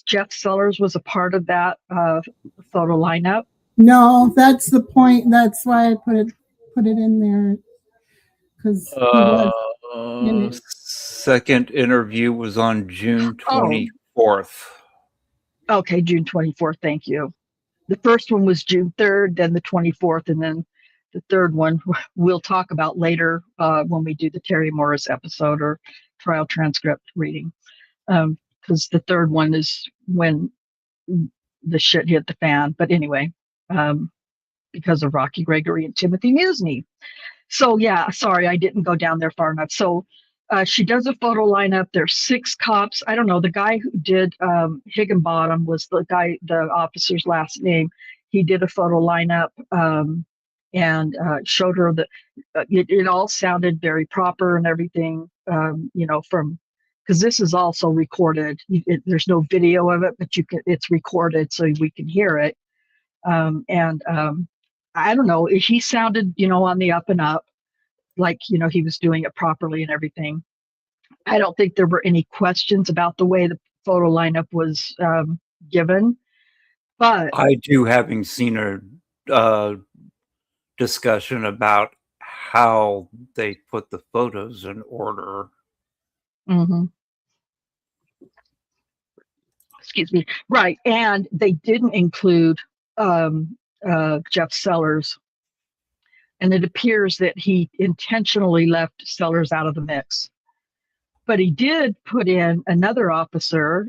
Jeff Sellers was a part of that photo lineup. No, that's the point. That's why I put it in there, because second interview was on June 24th. Okay, June 24th. Thank you. The first one was June 3rd, then the 24th, and then the third one we'll talk about later when we do the Terry Morris episode or trial transcript reading. Because the third one is when the shit hit the fan. But anyway, because of Rocky Gregory and Timothy Musney. So yeah, sorry, I didn't go down there far enough. So she does a photo lineup. There's 6 cops. I don't know. The guy who did Higginbottom was the officer's last name. He did a photo lineup and showed her that it all sounded very proper and everything, because this is also recorded. There's no video of it, but it's recorded so we can hear it. I don't know. He sounded, on the up and up, like, he was doing it properly and everything. I don't think there were any questions about the way the photo lineup was given. But I do, having seen a discussion about how they put the photos in order. Mm-hmm. Excuse me. Right. And they didn't include Jeff Sellers. And it appears that he intentionally left Sellers out of the mix. But he did put in another officer,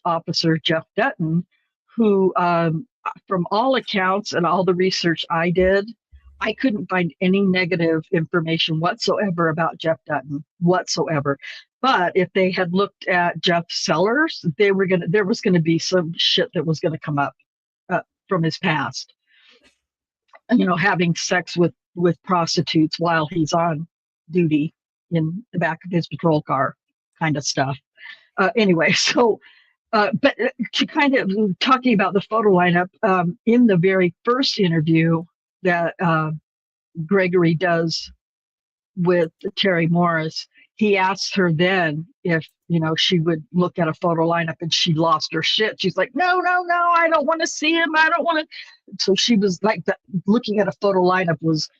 Officer Jeff Dutton, who, from all accounts and all the research I did, I couldn't find any negative information whatsoever about Jeff Dutton whatsoever. But if they had looked at Jeff Sellers, there was gonna be some shit that was gonna come up from his past. Having sex with prostitutes while he's on duty in the back of his patrol car, kind of stuff. Anyway, so but to kind of talking about the photo lineup, in the very first interview that Gregory does with Terry Morris, he asks her then if she would look at a photo lineup, and she lost her shit. She's like, no, I don't want to see him. I don't want to. So she was like, looking at a photo lineup was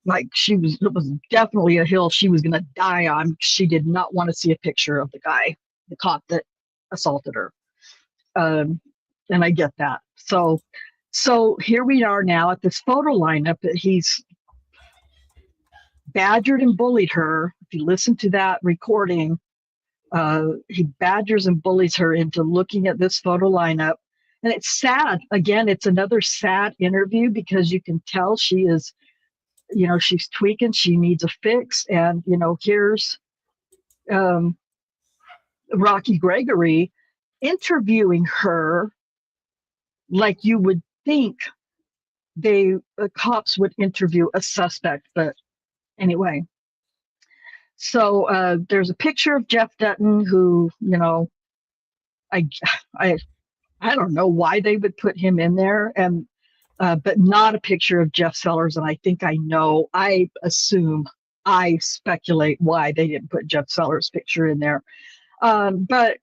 like, it was definitely a hill she was going to die on. She did not want to see a picture of the cop that assaulted her. And I get that. So here we are now at this photo lineup that he's badgered and bullied her. If you listen to that recording, he badgers and bullies her into looking at this photo lineup. And it's sad. Again, it's another sad interview because you can tell she is, she's tweaking. She needs a fix. And, here's Rocky Gregory interviewing her like you would think the cops would interview a suspect. But anyway, so there's a picture of Jeff Dutton who, I don't know why they would put him in there, and but not a picture of Jeff Sellers. And I think I assume, I speculate why they didn't put Jeff Sellers' picture in there. But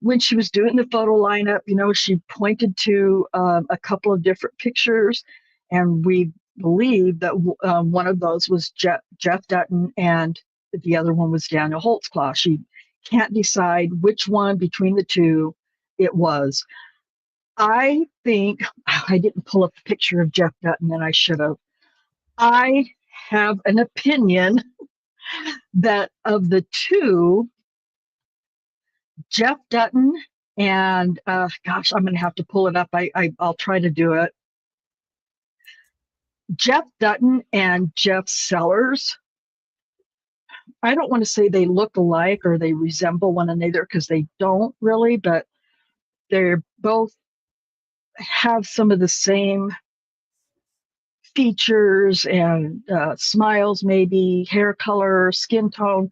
when she was doing the photo lineup, she pointed to a couple of different pictures, and we believe that one of those was Jeff Dutton and the other one was Daniel Holtzclaw. She can't decide which one between the two it was. I think I didn't pull up a picture of Jeff Dutton, and I should have. I have an opinion that of the two, Jeff Dutton and gosh, I'm going to have to pull it up. I'll try to do it. Jeff Dutton and Jeff Sellers, I don't want to say they look alike or they resemble one another, because they don't really, but they're both have some of the same features and smiles, maybe hair color, skin tone.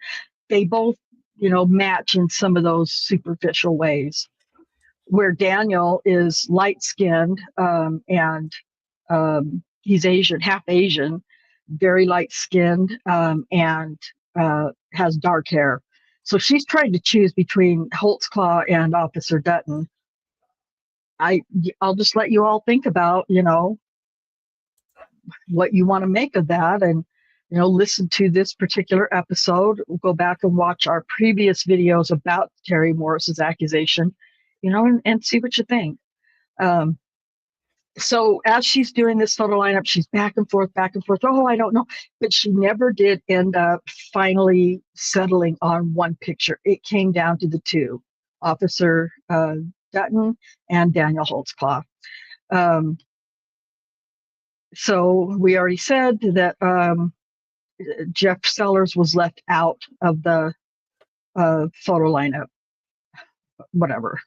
They both, match in some of those superficial ways, where Daniel is light-skinned and he's Asian, half Asian, very light-skinned, and has dark hair. So she's trying to choose between Holtzclaw and Officer Dutton. I'll just let you all think about, what you want to make of that, and listen to this particular episode. Go back and watch our previous videos about Terry Morris's accusation, and see what you think. So as she's doing this photo lineup, she's back and forth. Oh, I don't know. But she never did end up finally settling on one picture. It came down to the two, Officer Dutton and Daniel Holtzclaw. So we already said that Jeff Sellers was left out of the photo lineup. Whatever.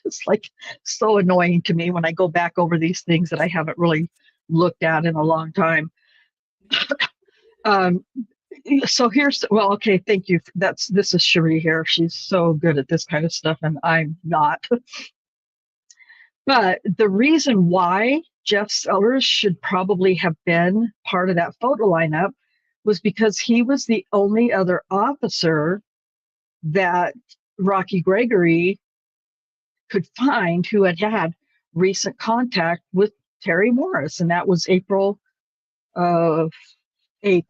It's like so annoying to me when I go back over these things that I haven't really looked at in a long time. So okay, thank you. This is Cherie here. She's so good at this kind of stuff, and I'm not. But the reason why Jeff Sellers should probably have been part of that photo lineup was because he was the only other officer that Rocky Gregory could find who had recent contact with Terry Morris, and that was April 8th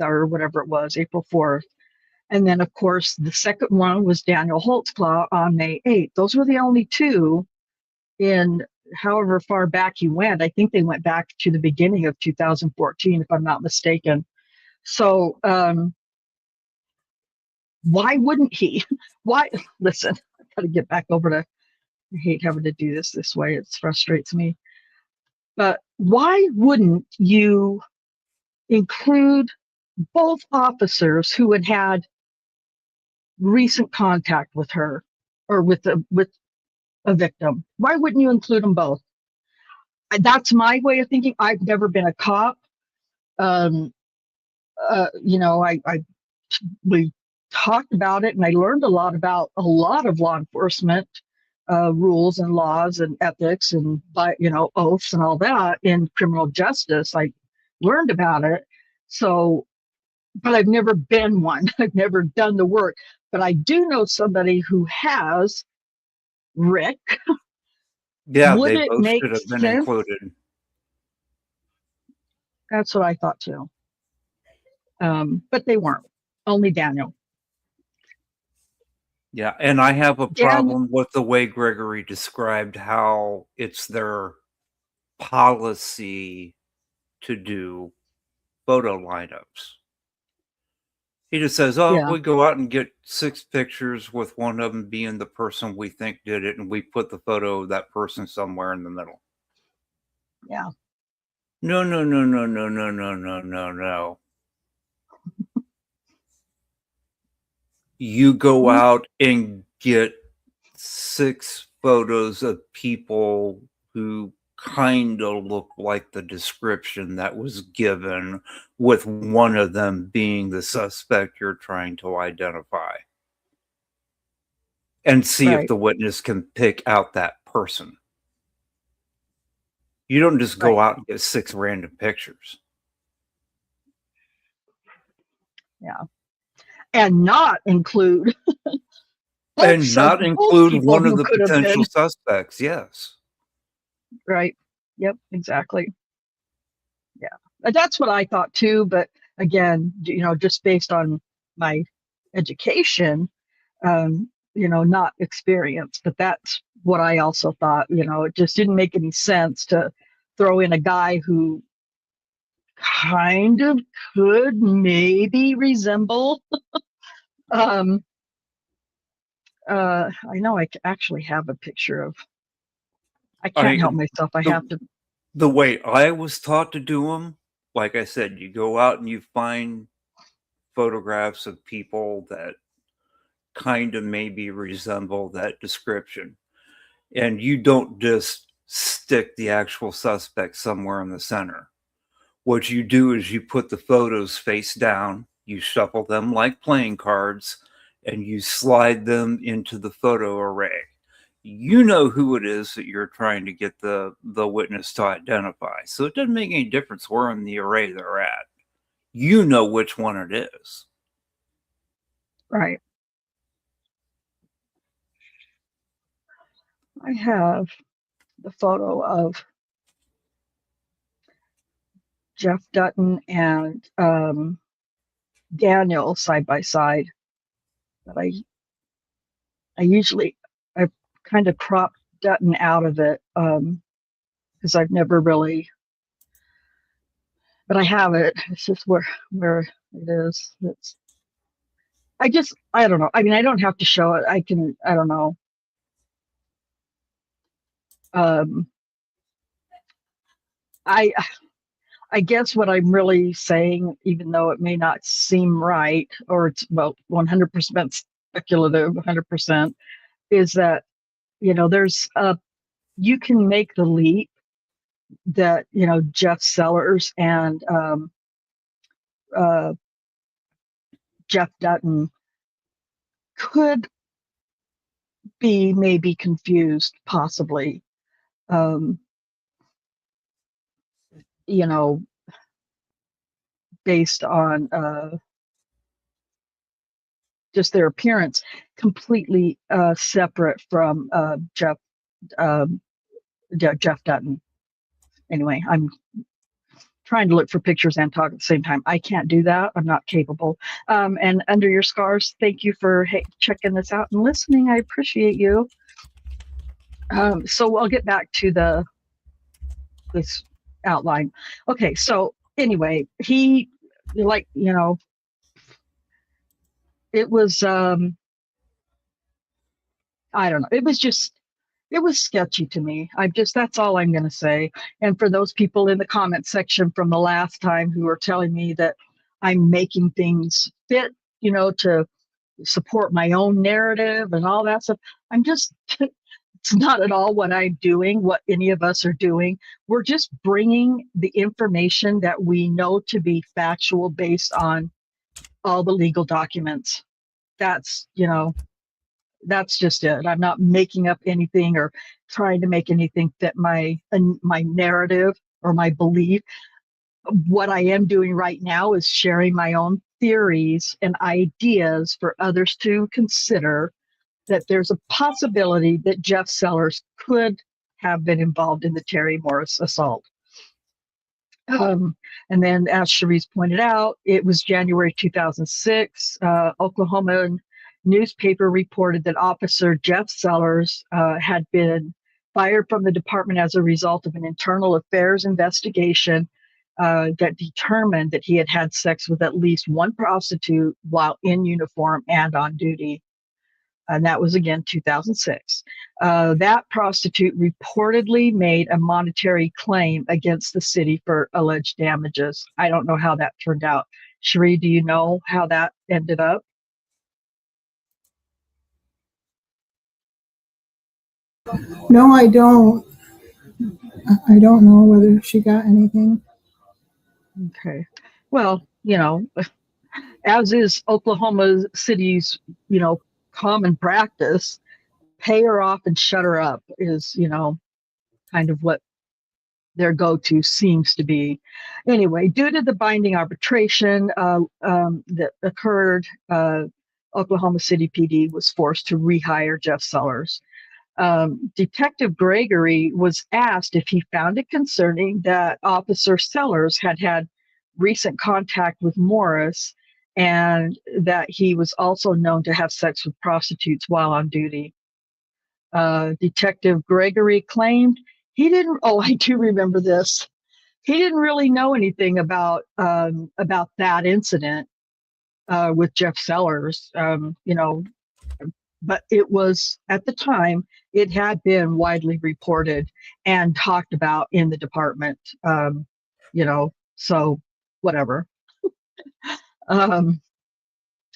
or whatever it was, April 4th. And then, of course, the second one was Daniel Holtzclaw on May 8th. Those were the only two in however far back he went. I think they went back to the beginning of 2014, if I'm not mistaken. So why wouldn't he? Why? Listen, I got to get back over to, I hate having to do this way. It frustrates me. But why wouldn't you include both officers who had had recent contact with her or with a victim? Why wouldn't you include them both? That's my way of thinking. I've never been a cop. You know, we talked about it, and I learned a lot about a lot of law enforcement rules and laws and ethics and oaths and all that in criminal justice. I learned about it. So, but I've never been one. I've never done the work. But I do know somebody who has. Rick. Yeah, Would they it both make should have been sense? included. That's what I thought too. But they weren't. Only Daniel. Yeah, and I have a Dan- problem with the way Gregory described how it's their policy to do photo lineups. He just says, oh, Yeah. we go out and get 6 pictures with one of them being the person we think did it, and we put the photo of that person somewhere in the middle. Yeah. No, no, no, no, no, no, no, no, no, no. You go out and get 6 photos of people who kind of look like the description that was given, with one of them being the suspect you're trying to identify. And see if Right. the witness can pick out that person. You don't just go Right. out and get 6 random pictures. Yeah. And not include And not include one of the potential suspects, yes. Right. Yep, exactly. Yeah. That's what I thought too, but again, just based on my education, not experience, but that's what I also thought. It just didn't make any sense to throw in a guy who kind of could maybe resemble I know I actually have a picture of. I can't help myself. I have to. The way I was taught to do them, like I said, you go out and you find photographs of people that kind of maybe resemble that description. And you don't just stick the actual suspect somewhere in the center. What you do is you put the photos face down, you shuffle them like playing cards, and you slide them into the photo array. You know who it is that you're trying to get the witness to identify. So it doesn't make any difference where in the array they're at. You know which one it is. Right. I have the photo of Jeff Dutton and Daniel side by side. But I kind of cropped Dutton out of it because I've never really. But I have it. It's just where it is. I don't know. I mean, I don't have to show it. I don't know. I guess what I'm really saying, even though it may not seem right, or it's 100% speculative, 100%, is that, there's you can make the leap that, Jeff Sellers and Jeff Dutton could be maybe confused, possibly. Based on just their appearance, completely separate from Jeff Dutton. Anyway, I'm trying to look for pictures and talk at the same time. I can't do that. I'm not capable. And Under Your Scars, thank you for checking this out and listening. I appreciate you. So I'll get back to this outline. Okay, so anyway, he, it was I don't know, it was just it was sketchy to me. That's all I'm going to say. And for those people in the comment section from the last time who are telling me that I'm making things fit, to support my own narrative and all that stuff, it's not at all what I'm doing, what any of us are doing. We're just bringing the information that we know to be factual based on all the legal documents. That's just it. I'm not making up anything or trying to make anything fit my narrative or my belief. What I am doing right now is sharing my own theories and ideas for others to consider, that there's a possibility that Jeff Sellers could have been involved in the Terry Morris assault. And then, as Cherise pointed out, it was January 2006. Oklahoma newspaper reported that Officer Jeff Sellers had been fired from the department as a result of an internal affairs investigation that determined that he had had sex with at least one prostitute while in uniform and on duty. And that was, again, 2006. That prostitute reportedly made a monetary claim against the city for alleged damages. I don't know how that turned out. Cherie, do you know how that ended up? No, I don't. I don't know whether she got anything. Okay. Well, as is Oklahoma City's, common practice, pay her off and shut her up is, kind of what their go-to seems to be. Anyway, due to the binding arbitration that occurred, Oklahoma City PD was forced to rehire Jeff Sellers. Detective Gregory was asked if he found it concerning that Officer Sellers had recent contact with Morris and that he was also known to have sex with prostitutes while on duty. Detective Gregory claimed he didn't. Oh, I do remember this. He didn't really know anything about that incident with Jeff Sellers. But it was, at the time, it had been widely reported and talked about in the department. So whatever.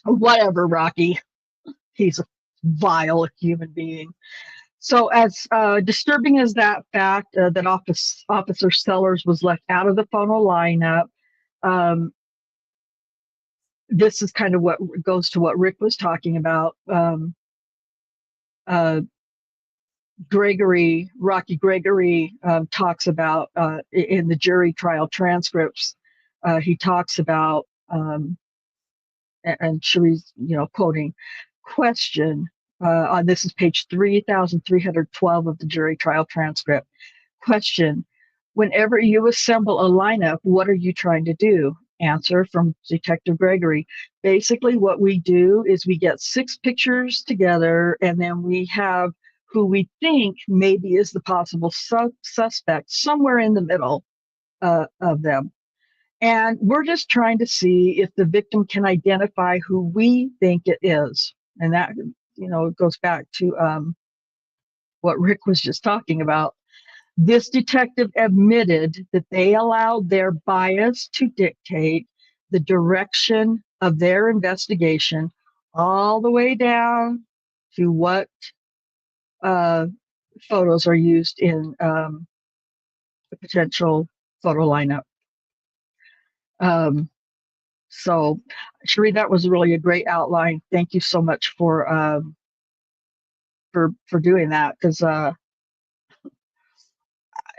Whatever, Rocky. He's a vile human being. So, as disturbing as that fact that Officer Sellers was left out of the photo lineup, this is kind of what goes to what Rick was talking about. Rocky Gregory talks about in the jury trial transcripts. He talks about, and Cherie's, quoting, question. This is page 3,312 of the jury trial transcript. Question: whenever you assemble a lineup, what are you trying to do? Answer from Detective Gregory: basically what we do is we get 6 pictures together, and then we have who we think maybe is the possible suspect somewhere in the middle of them. And we're just trying to see if the victim can identify who we think it is. And that, it goes back to what Rick was just talking about. This detective admitted that they allowed their bias to dictate the direction of their investigation all the way down to what photos are used in the potential photo lineup. So, Cherie, that was really a great outline. Thank you so much for doing that, because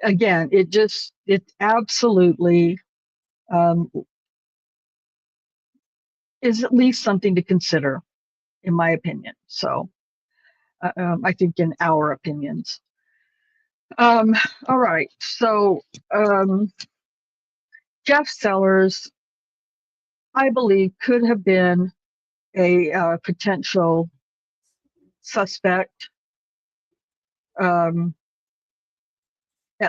again, it absolutely is at least something to consider, in my opinion. So, I think in our opinions. All right. So, Jeff Sellers, I believe, could have been a potential suspect, at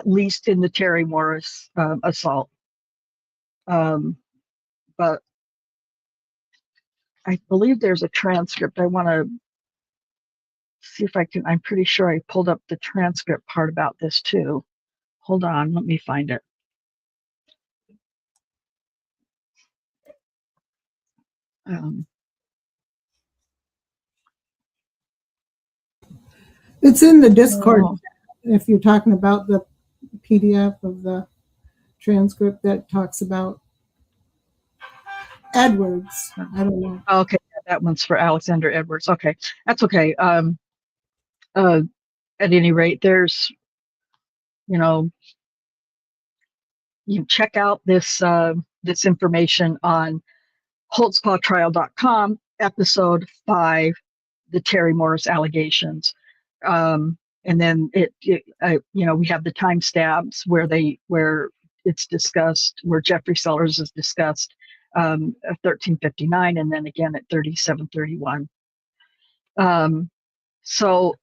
least in the Terry Morris assault. But I believe there's a transcript. I want to see if I can. I'm pretty sure I pulled up the transcript part about this too. Hold on, let me find it. It's in the Discord. Oh, If you're talking about the PDF of the transcript that talks about Edwards. I don't know. okay, that one's for Alexander Edwards. Okay, that's okay. At any rate, there's, you check out this this information on holtzclawtrial.com, episode 5, the Terry Morris allegations. And then we have the timestamps where it's discussed, where Jeffrey Sellers is discussed, 1359, and then again at 3731. So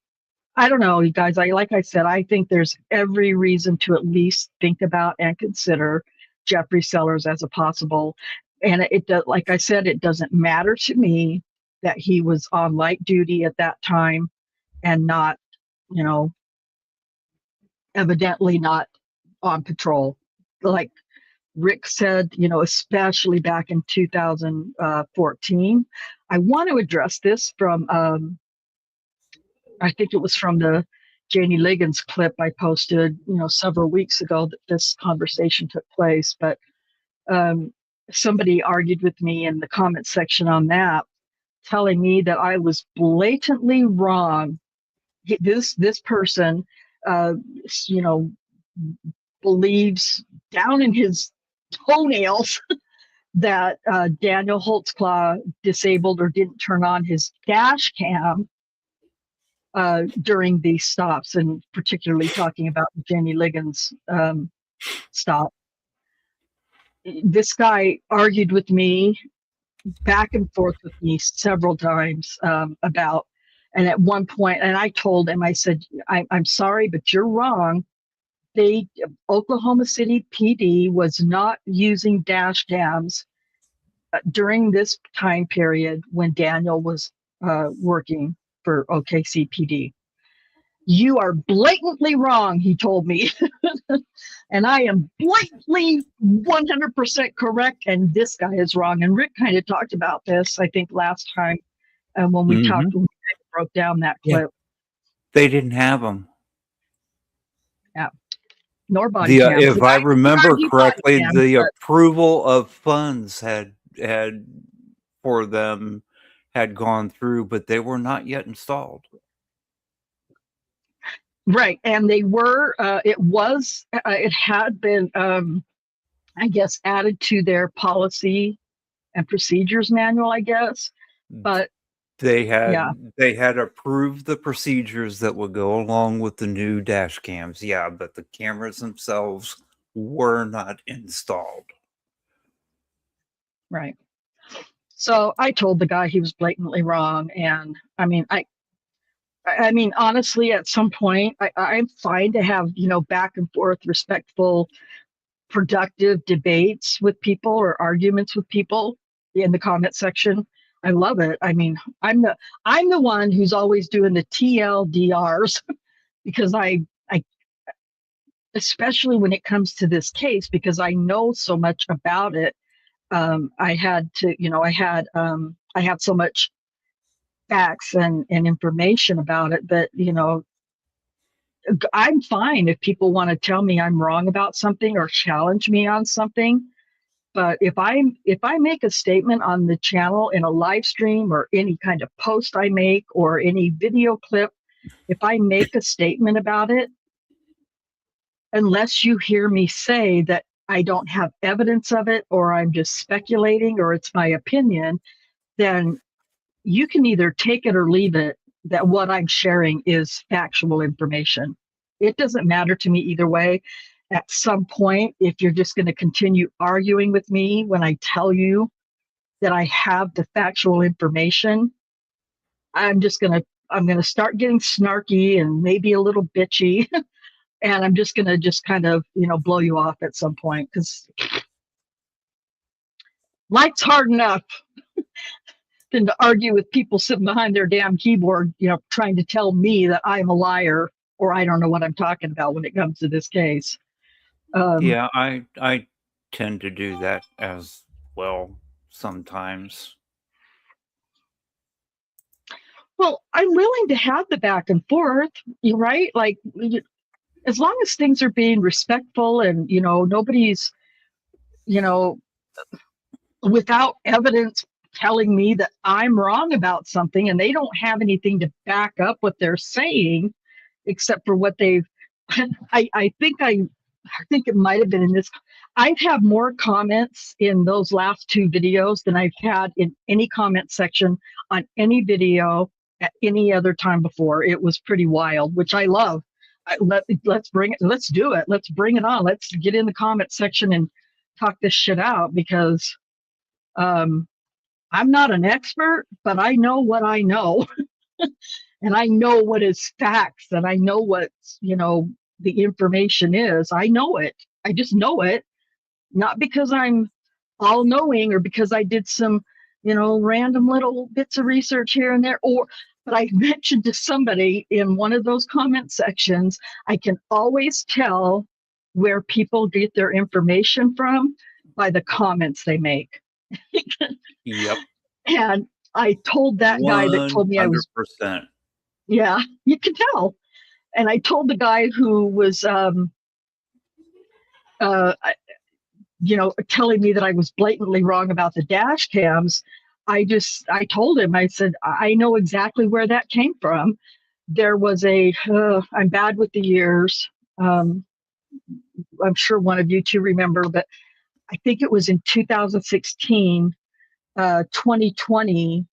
I don't know, you guys. Like I said, I think there's every reason to at least think about and consider Jeffrey Sellers as a possible. And like I said, it doesn't matter to me that he was on light duty at that time and not, evidently not on patrol. Like Rick said, especially back in 2014. I want to address this from, I think it was from the Janie Liggins clip I posted, several weeks ago that this conversation took place. But somebody argued with me in the comment section on that, telling me that I was blatantly wrong. This person, believes down in his toenails that Daniel Holtzclaw disabled or didn't turn on his dash cam during these stops, and particularly talking about the Janie Liggins stop. This guy argued with me back and forth with me several times about, and at one point, and I told him, I said, I'm sorry, but you're wrong. Oklahoma City PD was not using dash cams during this time period when Daniel was working for OKC PD. You are blatantly wrong, he told me. And I am blatantly 100% correct, and this guy is wrong. And Rick kind of talked about this, I think, last time when we talked, when we broke down that clip. Yeah. They didn't have them. Yeah. Nor body cams. If I remember correctly, cams, the approval of funds had for them had gone through, but they were not yet installed. Right, and they were. It had been, I guess, added to their policy and procedures manual, I guess. But they had approved the procedures that would go along with the new dash cams. Yeah, but the cameras themselves were not installed. Right. So I told the guy he was blatantly wrong, and I mean, honestly, at some point, I'm fine to have, back and forth, respectful, productive debates with people or arguments with people in the comment section. I love it. I mean, I'm the one who's always doing the TLDRs because I especially when it comes to this case, because I know so much about it. I had so much facts and information about it that, I'm fine if people want to tell me I'm wrong about something or challenge me on something. But if I make a statement on the channel in a live stream or any kind of post I make or any video clip, if I make a statement about it, unless you hear me say that I don't have evidence of it or I'm just speculating or it's my opinion, then you can either take it or leave it that what I'm sharing is factual information. It doesn't matter to me either way. At some point, if you're just going to continue arguing with me when I tell you that I have the factual information, I'm going to start getting snarky and maybe a little bitchy. And I'm just going to kind of, blow you off at some point, because life's hard enough. than to argue with people sitting behind their damn keyboard, trying to tell me that I'm a liar or I don't know what I'm talking about when it comes to this case. Yeah, I tend to do that as well sometimes. Well, I'm willing to have the back and forth, right? Like, as long as things are being respectful and, nobody's, without evidence telling me that I'm wrong about something and they don't have anything to back up what they're saying, except for what they've, I think it might have been in this. I've had more comments in those last two videos than I've had in any comment section on any video at any other time before. It was pretty wild, which I love. Let's bring it. Let's do it. Let's bring it on. Let's get in the comment section and talk this shit out, because I'm not an expert, but I know what I know. And I know what is facts, and I know what, the information is. I know it. I just know it. Not because I'm all knowing or because I did some, random little bits of research here and there, but I mentioned to somebody in one of those comment sections, I can always tell where people get their information from by the comments they make. Yep. And I told that guy that told me I was 100%. Yeah, you can tell. And I told the guy who was, telling me that I was blatantly wrong about the dash cams. I told him, I said, I know exactly where that came from. There was I'm bad with the years. I'm sure one of you two remember, but I think it was in 2016, 2020,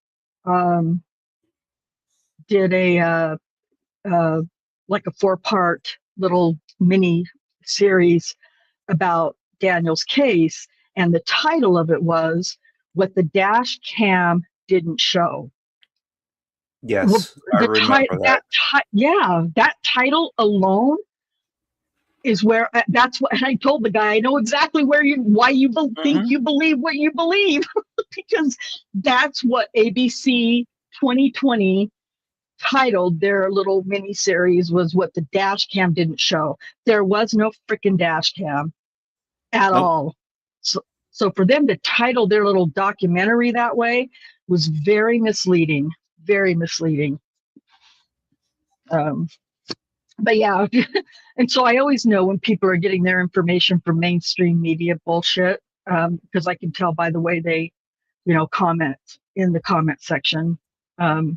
did a like a 4-part little mini series about Daniel's case, and the title of it was "What the Dash Cam Didn't Show." Yes, I remember that. That title alone is where that's what. And I told the guy, I know exactly why you think you believe what you believe, because that's what ABC 2020 titled their little mini series, was "What the Dash Cam Didn't Show." There was no freaking dash cam at all. So for them to title their little documentary that way was very misleading. Very misleading. But yeah, and so I always know when people are getting their information from mainstream media bullshit, because I can tell by the way they, comment in the comment section. About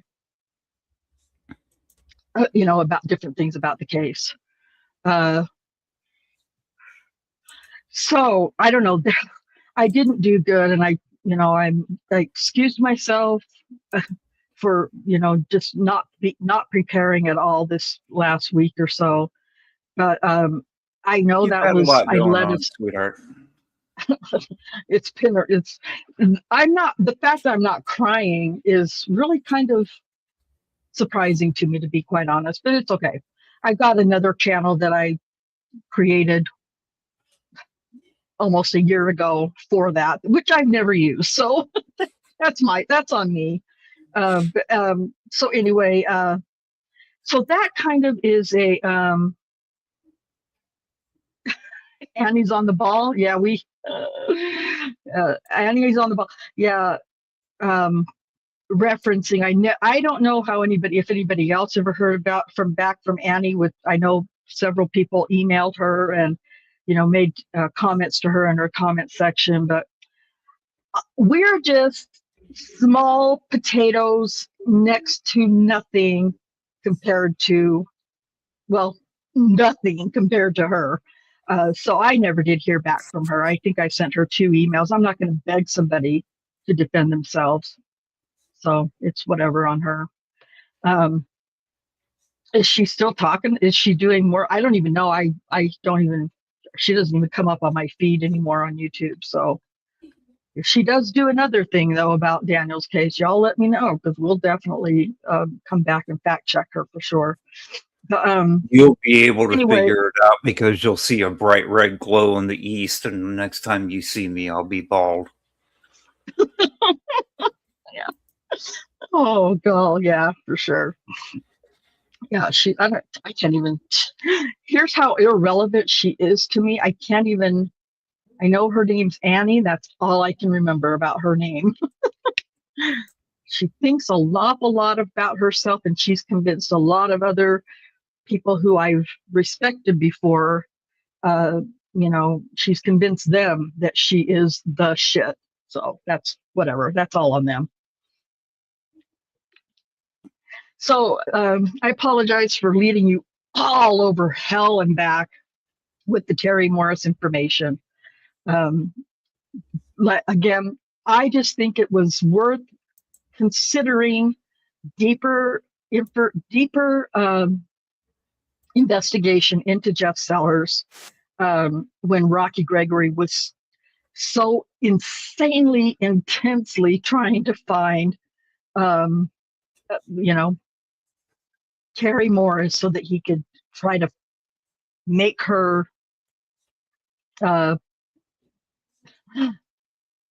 different things about the case. So I don't know. I didn't do good, and I excused myself for just not preparing at all this last week or so. But I know You've that had was a lot I going let on, it. sweetheart. I'm not. The fact that I'm not crying is really kind of surprising to me, to be quite honest. But it's okay. I've got another channel that I created almost a year ago for that, which I've never used. So that's on me. So anyway, so that kind of is a Annie's on the ball. Yeah, Annie's on the ball. Yeah, referencing. I don't know if anybody else ever heard back from Annie. I know several people emailed her and made comments to her in her comment section, but we're just small potatoes next to nothing compared to her. So I never did hear back from her. I think I sent her 2 emails. I'm not going to beg somebody to defend themselves. So it's whatever on her. Is she still talking? Is she doing more? I don't even know. She doesn't even come up on my feed anymore on YouTube. So if she does do another thing, though, about Daniel's case, y'all let me know, because we'll definitely come back and fact check her for sure. But, you'll be able to anyway, figure it out, because you'll see a bright red glow in the east, and the next time you see me, I'll be bald. Yeah. Oh, girl, yeah, for sure. Yeah, I can't even, here's how irrelevant she is to me. I can't even, I know her name's Annie. That's all I can remember about her name. She thinks an awful lot about herself, and she's convinced a lot of other people who I've respected before. She's convinced them that she is the shit. So that's whatever. That's all on them. So I apologize for leading you all over hell and back with the Terry Morris information. Again, I just think it was worth considering deeper investigation into Jeff Sellers when Rocky Gregory was so insanely, intensely trying to find, Terry Morris so that he could try to make her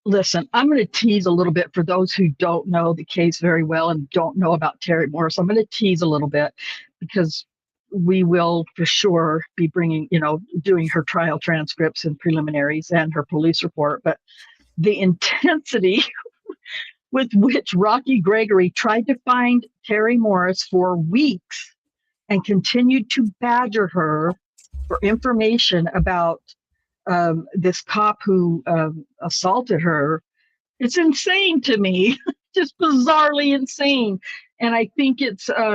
listen. I'm going to tease a little bit for those who don't know the case very well and don't know about Terry Morris. I'm going to tease a little bit because we will for sure be doing her trial transcripts and preliminaries and her police report. But the intensity with which Rocky Gregory tried to find Terry Morris for weeks and continued to badger her for information about this cop who assaulted her, it's insane to me, just bizarrely insane. And I think it's, I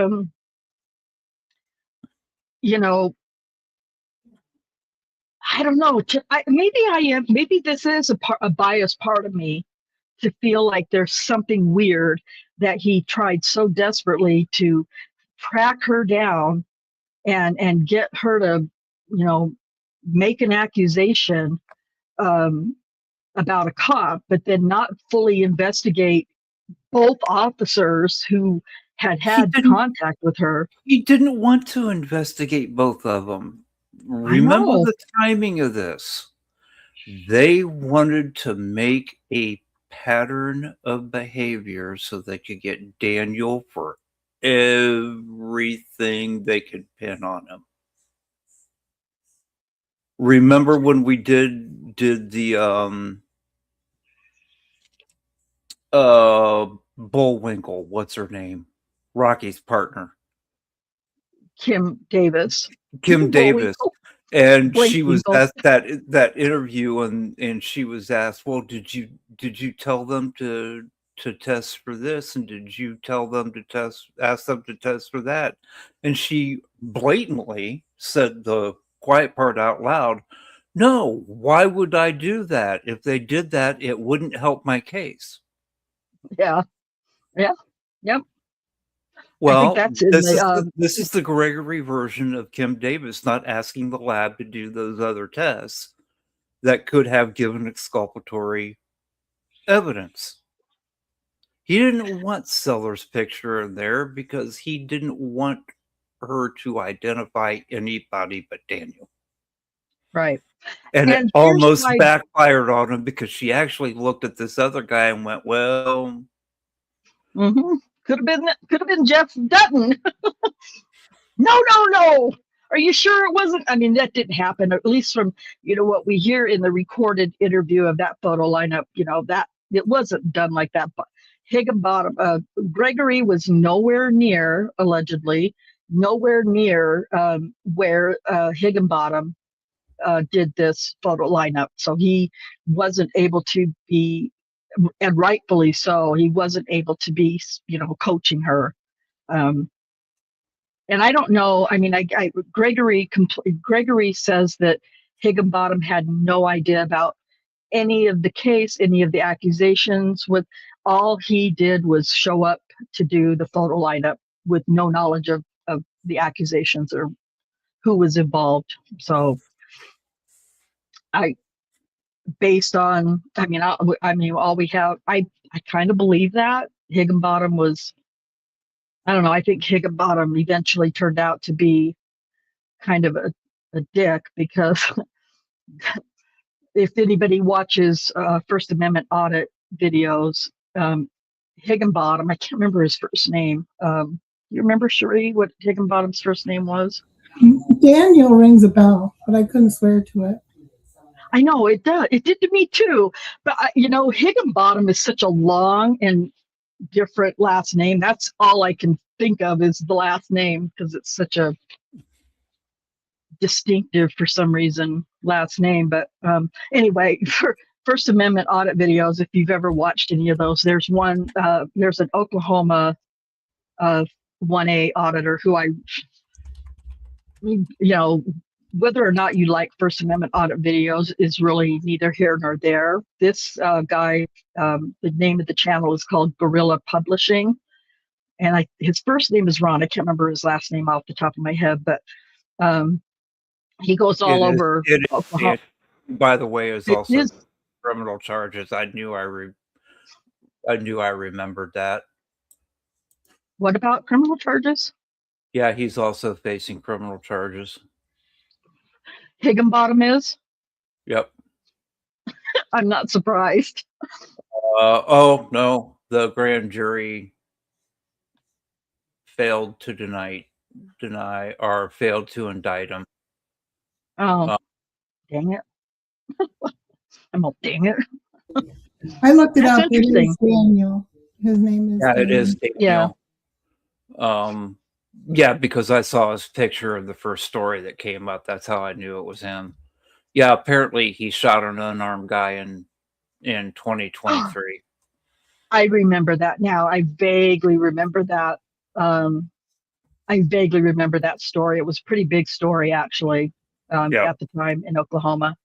don't know. Maybe this is a biased part of me to feel like there's something weird that he tried so desperately to track her down and get her to, make an accusation about a cop, but then not fully investigate both officers who had contact with her. He didn't want to investigate both of them. Remember the timing of this. They wanted to make a pattern of behavior so they could get Daniel for everything they could pin on him. Remember when we did the Bullwinkle, what's her name? Rocky's partner. Kim Davis. And she was asked that interview, and she was asked, well, did you tell them to test for this, and did you tell them to ask them to test for that? And she blatantly said the quiet part out loud, no, why would I do that? If they did that, it wouldn't help my case. Yep. Well, this is the Gregory version of Kim Davis not asking the lab to do those other tests that could have given exculpatory evidence. He didn't want Sellers' picture in there because he didn't want her to identify anybody but Daniel. Right. And it almost backfired on him because she actually looked at this other guy and went, well... Mm-hmm. Could have been Jeff Dutton. No. Are you sure it wasn't? I mean, that didn't happen, at least from, what we hear in the recorded interview of that photo lineup, that it wasn't done like that. But Higginbottom, Gregory was nowhere near, allegedly, where Higginbottom did this photo lineup. So he wasn't able to be, and rightfully so, he wasn't able to be, coaching her. And I don't know. I mean, Gregory says that Higginbottom had no idea about any of the case, any of the accusations. With all he did was show up to do the photo lineup with no knowledge of the accusations or who was involved. So all we have, I kind of believe that Higginbottom was, I don't know, I think Higginbottom eventually turned out to be kind of a dick because if anybody watches First Amendment audit videos, Higginbottom. I can't remember his first name. You remember, Cherie, what Higginbottom's first name was? Daniel rings a bell, but I couldn't swear to it. I know it does. It did to me too. But Higginbottom is such a long and different last name. That's all I can think of is the last name because it's such a distinctive, for some reason, last name. But anyway, for First Amendment audit videos, if you've ever watched any of those, there's one. There's an Oklahoma 1A auditor who whether or not you like First Amendment audit videos is really neither here nor there. This guy, the name of the channel is called Guerrilla Publishing. And his first name is Ron. I can't remember his last name off the top of my head, but he goes all over Oklahoma. By the way, is also is, criminal charges. I knew I remembered that. What about criminal charges? Yeah, he's also facing criminal charges. Higginbottom is? Yep. I'm not surprised. Oh, no. The grand jury failed to deny or failed to indict him. Oh, dang it. I'm all dang it. I looked it That's up. It is Daniel. His name is Daniel. It is Daniel. Yeah. Yeah, because I saw his picture of the first story that came up. That's how I knew it was him. Yeah, apparently he shot an unarmed guy in 2023. I remember that now. I vaguely remember that. I vaguely remember that story. It was a pretty big story, actually, at the time in Oklahoma.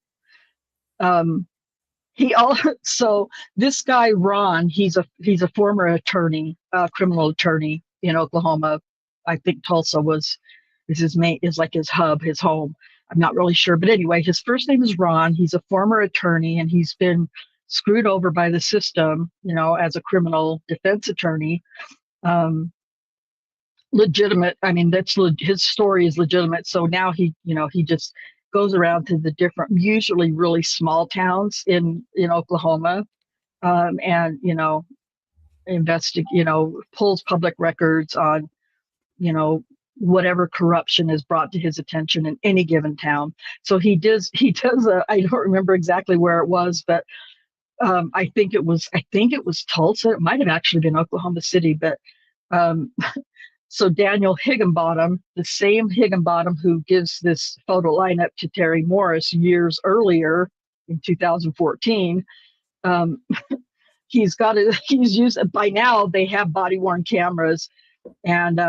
So this guy Ron, he's a former attorney, criminal attorney in Oklahoma. I think Tulsa is like his hub, his home. I'm not really sure, but anyway, his first name is Ron. He's a former attorney, and he's been screwed over by the system, as a criminal defense attorney. Legitimate. I mean, his story is legitimate. So now he just goes around to the different, usually really small towns in Oklahoma, and pulls public records on whatever corruption is brought to his attention in any given town. So he does I don't remember exactly where it was, but I think it was Tulsa. It might have actually been Oklahoma City, but so Daniel Higginbottom, the same Higginbottom who gives this photo lineup to Terry Morris years earlier in 2014, he's used, by now they have body worn cameras, and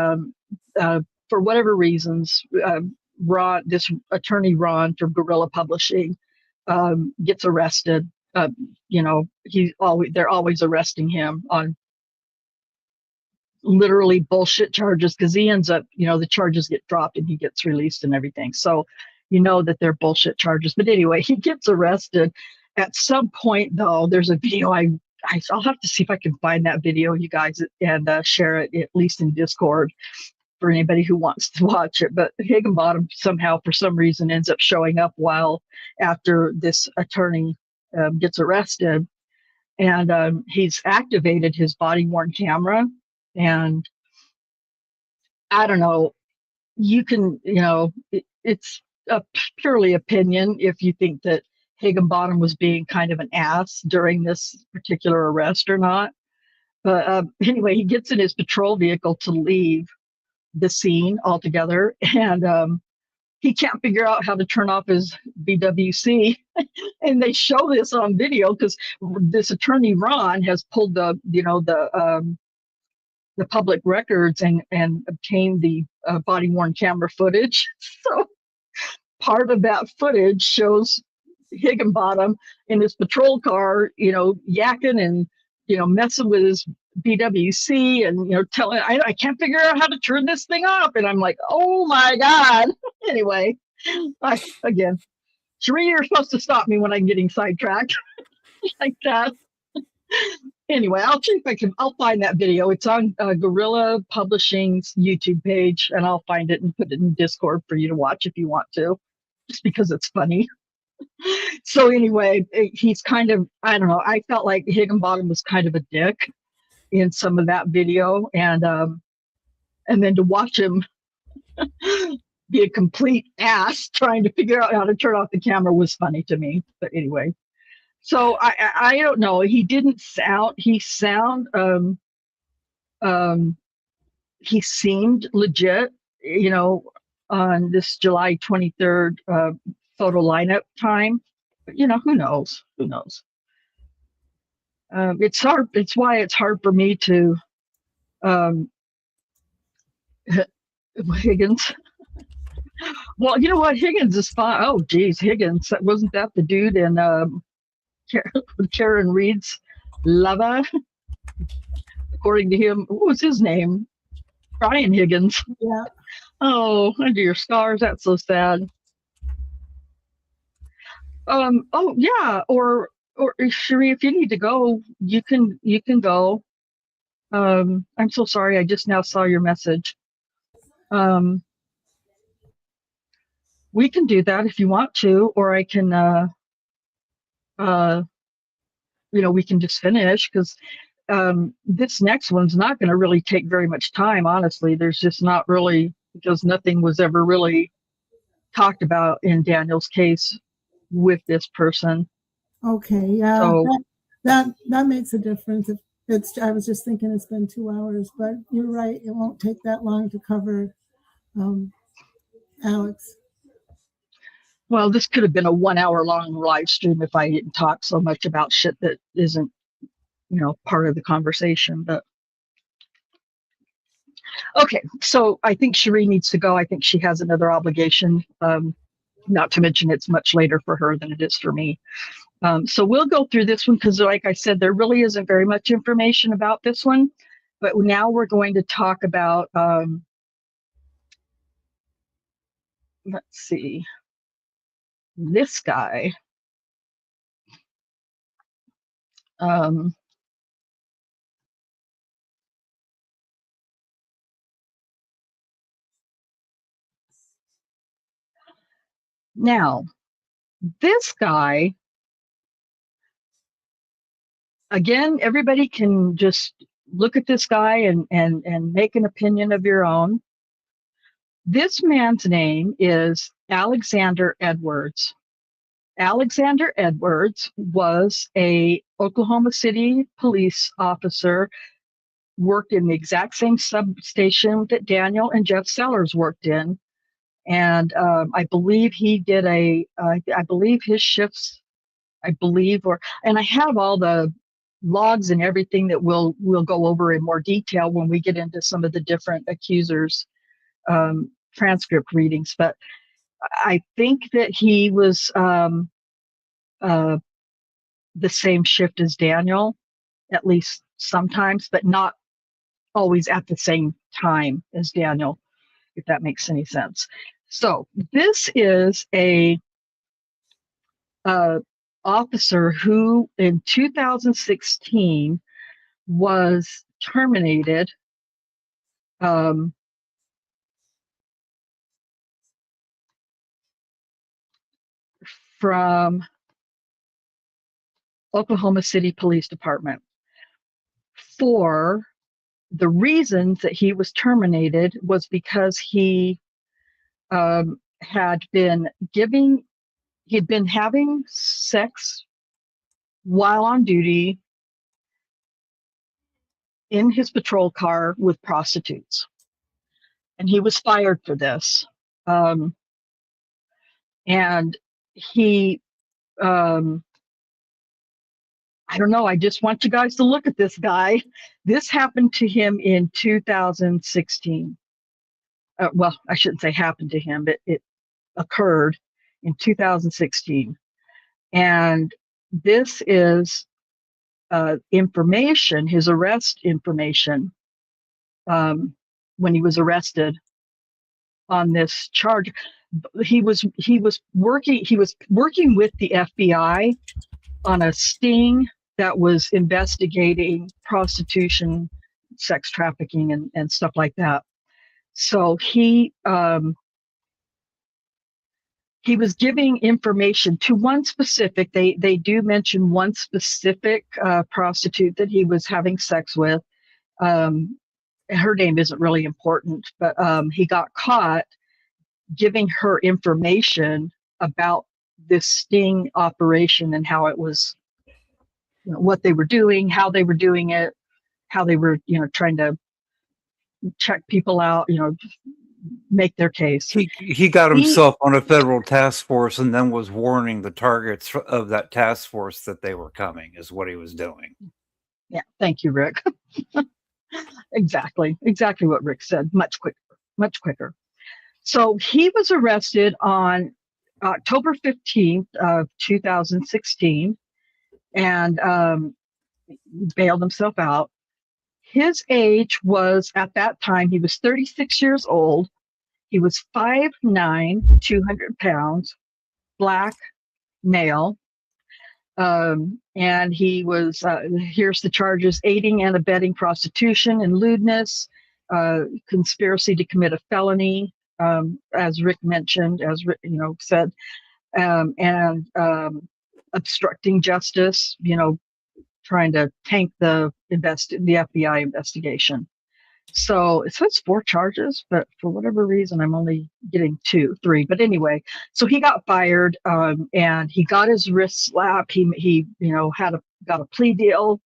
for whatever reasons, this attorney Ron from Guerrilla Publishing gets arrested. They're always arresting him on literally bullshit charges, because he ends up, the charges get dropped and he gets released and everything. So that they're bullshit charges. But anyway, he gets arrested. At some point, though, there's a video. I'll have to see if I can find that video, you guys, and share it, at least in Discord, for anybody who wants to watch it. But Higginbottom somehow, for some reason, ends up showing up after this attorney gets arrested, and he's activated his body-worn camera. And I don't know, you can, it's a purely opinion if you think that Higginbottom was being kind of an ass during this particular arrest or not. But anyway, he gets in his patrol vehicle to leave the scene altogether, and he can't figure out how to turn off his BWC. And they show this on video because this attorney Ron has pulled the public records and obtained the body-worn camera footage. So part of that footage shows Higginbottom in his patrol car, yakking and, messing with his BWC and, telling, I can't figure out how to turn this thing off. And I'm like, oh my God. Anyway, again, Cherie, you're supposed to stop me when I'm getting sidetracked like that. Anyway, I'll see if I'll find that video. It's on Guerrilla Publishing's YouTube page, and I'll find it and put it in Discord for you to watch if you want to, just because it's funny. So anyway, he's kind of, I don't know, I felt like Higginbottom was kind of a dick. in some of that video, and then to watch him be a complete ass trying to figure out how to turn off the camera was funny to me. But anyway, so I don't know. He didn't sound. He seemed legit. You know, on this July 23rd photo lineup time. But, you know, who knows? Who knows? It's hard. It's why it's hard for me to Higgins. Well, you know what? Higgins is fine. Oh, geez, Higgins. Wasn't that the dude in Karen Reed's Lava? According to him, what was his name? Brian Higgins. Yeah. Oh, under your stars. That's so sad. Oh yeah. Or Cherie, if you need to go, you can go. I'm so sorry. I just now saw your message. We can do that if you want to, or I can, you know, we can just finish, because this next one's not going to really take very much time, honestly. There's just not really, because nothing was ever really talked about in Daniel's case with this person. Okay, yeah, So, that makes a difference. If it's, I was just thinking it's been 2 hours, but you're right. It won't take that long to cover Alex. well, this could have been a 1 hour long live stream if I didn't talk so much about shit that isn't, you know, part of the conversation. But okay, so I think Cherie needs to go. I think she has another obligation. Not to mention it's much later for her than it is for me. So we'll go through this one because, like I said, there really isn't very much information about this one. But now we're going to talk about, let's see, this guy. Now, this guy, again, everybody can just look at this guy and make an opinion of your own. This man's name is Alexander Edwards. Alexander Edwards was a Oklahoma City police officer, worked in the exact same substation that Daniel and Jeff Sellers worked in. And I believe he did I believe his shifts, and I have all the logs and everything that we'll go over in more detail when we get into some of the different accusers transcript readings. But I think that he was the same shift as Daniel, at least sometimes, but not always at the same time as Daniel, if that makes any sense. So this is a officer who in 2016 was terminated from Oklahoma City Police Department. For the reasons that he was terminated was because he had been having sex while on duty in his patrol car with prostitutes. And he was fired for this. And he, I don't know, I just want you guys to look at this guy. This happened to him in 2016. Well, I shouldn't say happened to him, but it occurred in 2016. And this is information, his arrest information, when he was arrested on this charge. He was working with the FBI on a sting that was investigating prostitution, sex trafficking, and stuff like that. So he was giving information to one specific, they do mention one specific prostitute that he was having sex with. her name isn't really important, but he got caught giving her information about this sting operation and how it was, what they were doing, how they were doing it, how they were, trying to check people out, make their case. He got himself on a federal task force and then was warning the targets of that task force that they were coming, is what he was doing. Yeah, thank you, Rick. Exactly what Rick said. Much quicker. So he was arrested on October 15th of 2016 and bailed himself out. His age was, at that time, he was 36 years old. He was 5'9", 200 pounds, black, male. And he was, here's the charges: aiding and abetting prostitution and lewdness, conspiracy to commit a felony, as Rick mentioned, as Rick, said, and obstructing justice, trying to tank the FBI investigation. So it says 4 charges, but for whatever reason, I'm only getting 3. But anyway, so he got fired, and he got his wrist slapped. He got a plea deal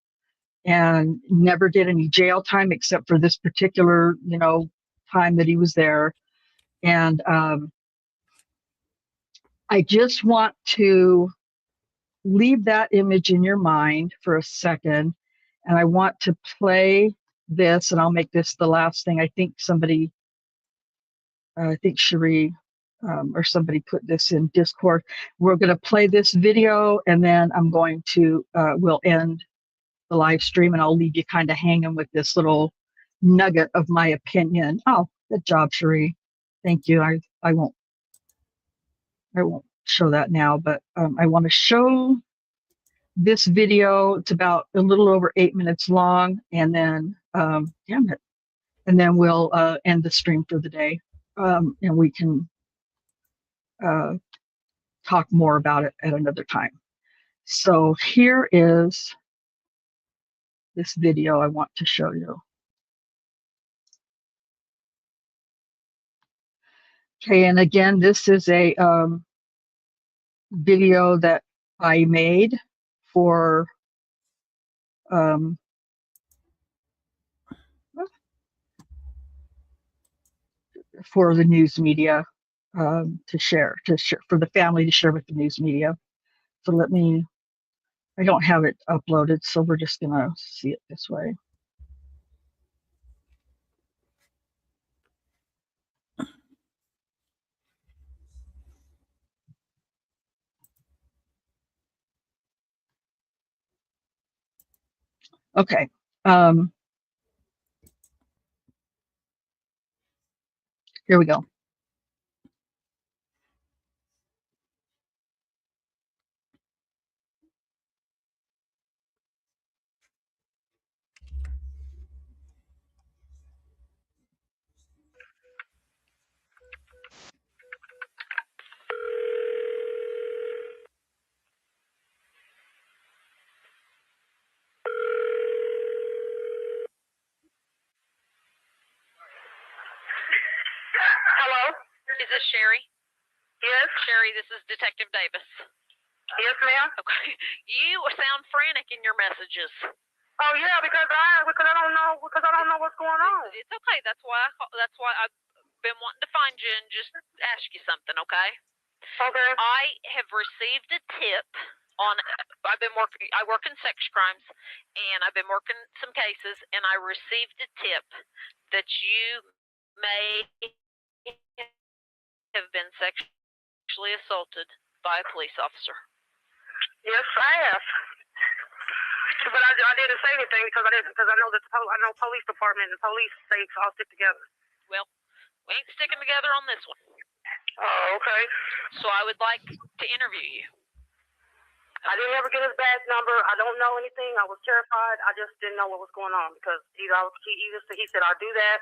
and never did any jail time except for this particular, time that he was there. And I just want to leave that image in your mind for a second, and I want to play this, and I'll make this the last thing. I think Cherie or somebody put this in Discord. We're going to play this video, and then I'm going to we'll end the live stream, and I'll leave you kind of hanging with this little nugget of my opinion. Oh, good job, Cherie. Thank you. I won't show that now, but I want to show this video. It's about a little over 8 minutes long, and then and then we'll end the stream for the day, and we can talk more about it at another time. So here is this video I want to show you. Okay, and again, this is a video that I made for the news media, to share for the family to share with the news media. So I don't have it uploaded, so we're just gonna see it this way. Okay. Here we go. Hello? Is this Sherry? Yes? Sherry, this is Detective Davis. Yes, ma'am? Okay. You sound frantic in your messages. Oh, yeah, because I don't know what's going on. It's okay. That's why I've been wanting to find you and just ask you something, okay? Okay. I have received a tip on, I work in sex crimes, and I've been working some cases, and I received a tip that you may have been sexually assaulted by a police officer. Yes, I have. But I didn't say anything because I know police department and police things all stick together. Well, we ain't sticking together on this one. Oh, okay. So I would like to interview you. I didn't ever get his badge number. I don't know anything. I was terrified. I just didn't know what was going on because he said I'll do that,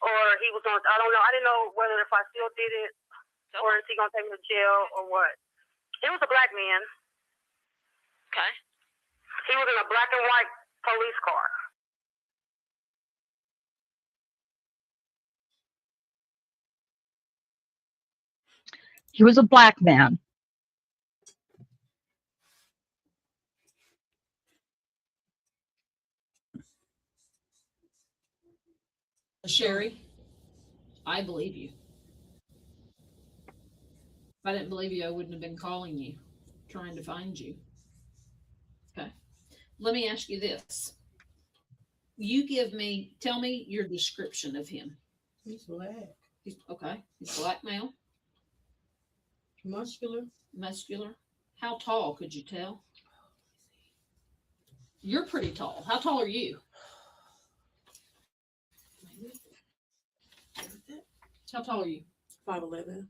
or he was going. I don't know. I didn't know whether if I still did it, or is he going to take me to jail or what. He was a black man. Okay. He was in a black and white police car. He was a black man. Sherry, I believe you. If I didn't believe you, I wouldn't have been calling you, trying to find you. Okay. Let me ask you this. Tell me your description of him. He's black, He's black male, muscular. How tall could you tell? You're pretty tall. How tall are you? How tall are you? 5'11".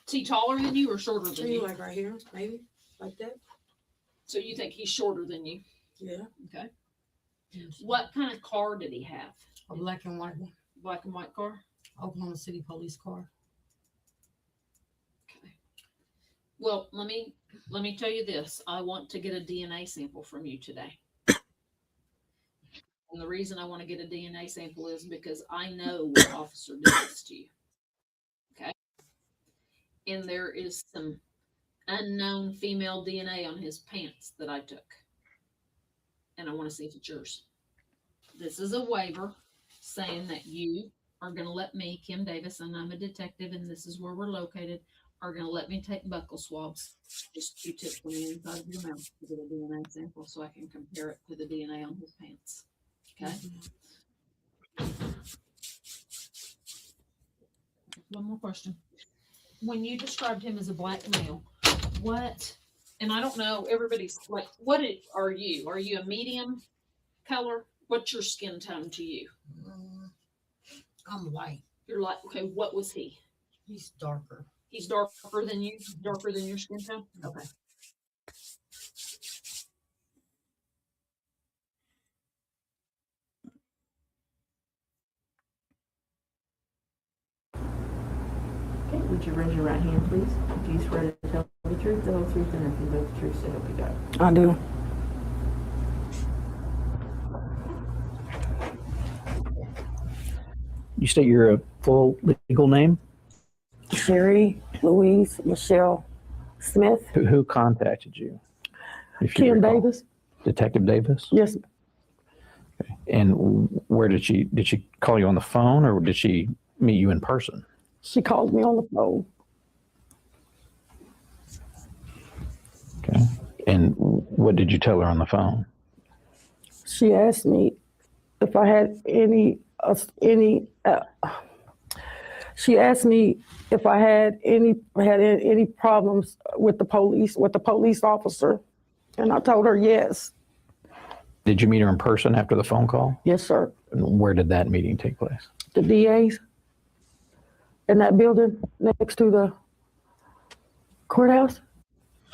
Is he taller than you or shorter than Maybe you? like right here, maybe like that. So you think he's shorter than you? Yeah. Okay. What kind of car did he have? A black and white one. Black and white car? Oklahoma City police car. Okay. Well, let me tell you this. I want to get a DNA sample from you today. And the reason I want to get a DNA sample is because I know what officer did this to you. Okay. And there is some unknown female DNA on his pants that I took. And I want to see if it's yours. This is a waiver saying that you are going to let me, Kim Davis, and I'm a detective, and this is where we're located, are going to let me take buccal swabs, just Q-tips from the inside of your mouth to get a DNA sample so I can compare it to the DNA on his pants. Okay? One more question. When you described him as a black male, what, and I don't know, everybody's like, are you? Are you a medium color? What's your skin tone to you? I'm white. You're like, okay, what was he? He's darker. He's darker than you? Darker than your skin tone? Okay. Okay, would you raise your right hand, please? Do you swear to tell the truth, the whole truth, and nothing but the truth, so help you God? I do. You state your full legal name? Sherry Louise Michelle Smith. Who contacted you? If you Kim recall? Davis. Detective Davis? Yes. Okay. And where did she call you on the phone, or did she meet you in person? She called me on the phone. Okay. And what did you tell her on the phone? She asked me if I had any problems with the police officer, and I told her yes. Did you meet her in person after the phone call? Yes, sir. And where did that meeting take place? The DA's in that building next to the courthouse.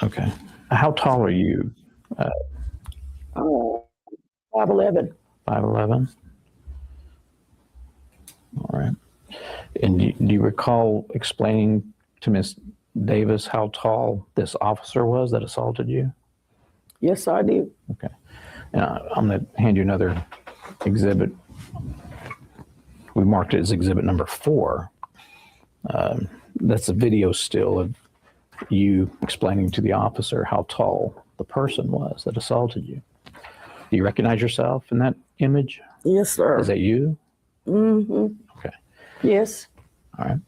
Okay. How tall are you? 5'11". 5'11"? All right. And do you recall explaining to Miss Davis how tall this officer was that assaulted you? Yes, I do. Okay. And I'm going to hand you another exhibit. We marked it as exhibit number 4. That's a video still of you explaining to the officer how tall the person was that assaulted you. Do you recognize yourself in that image? Yes, sir. Is that you? Mm-hmm. Okay. Yes. All right.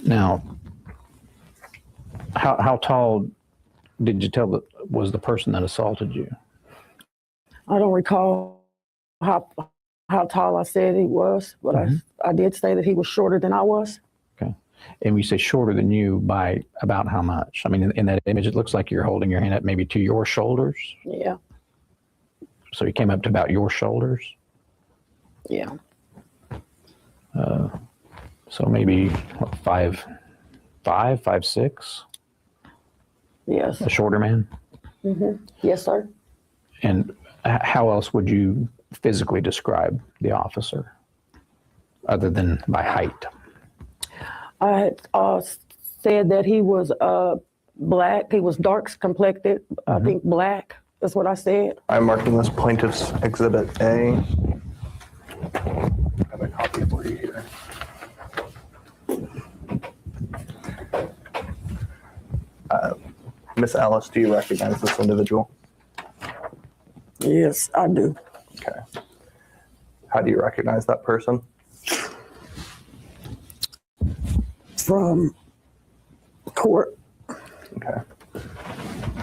Now, how tall did you tell was the person that assaulted you? I don't recall how tall I said he was, but I did say that he was shorter than I was. Okay. And we say shorter than you by about how much? I mean, in that image, it looks like you're holding your hand up maybe to your shoulders. Yeah. So he came up to about your shoulders. Yeah. So maybe what, 5'5", 5'6"? Yes. A shorter man. Mm-hmm. Yes, sir. And how else would you physically describe the officer other than by height? I had said that he was black. He was dark complected. I think black. That's what I said. I'm marking this plaintiff's exhibit A. I have a copy for you here. Miss Alice, do you recognize this individual? Yes, I do. Okay. How do you recognize that person? From court. Okay.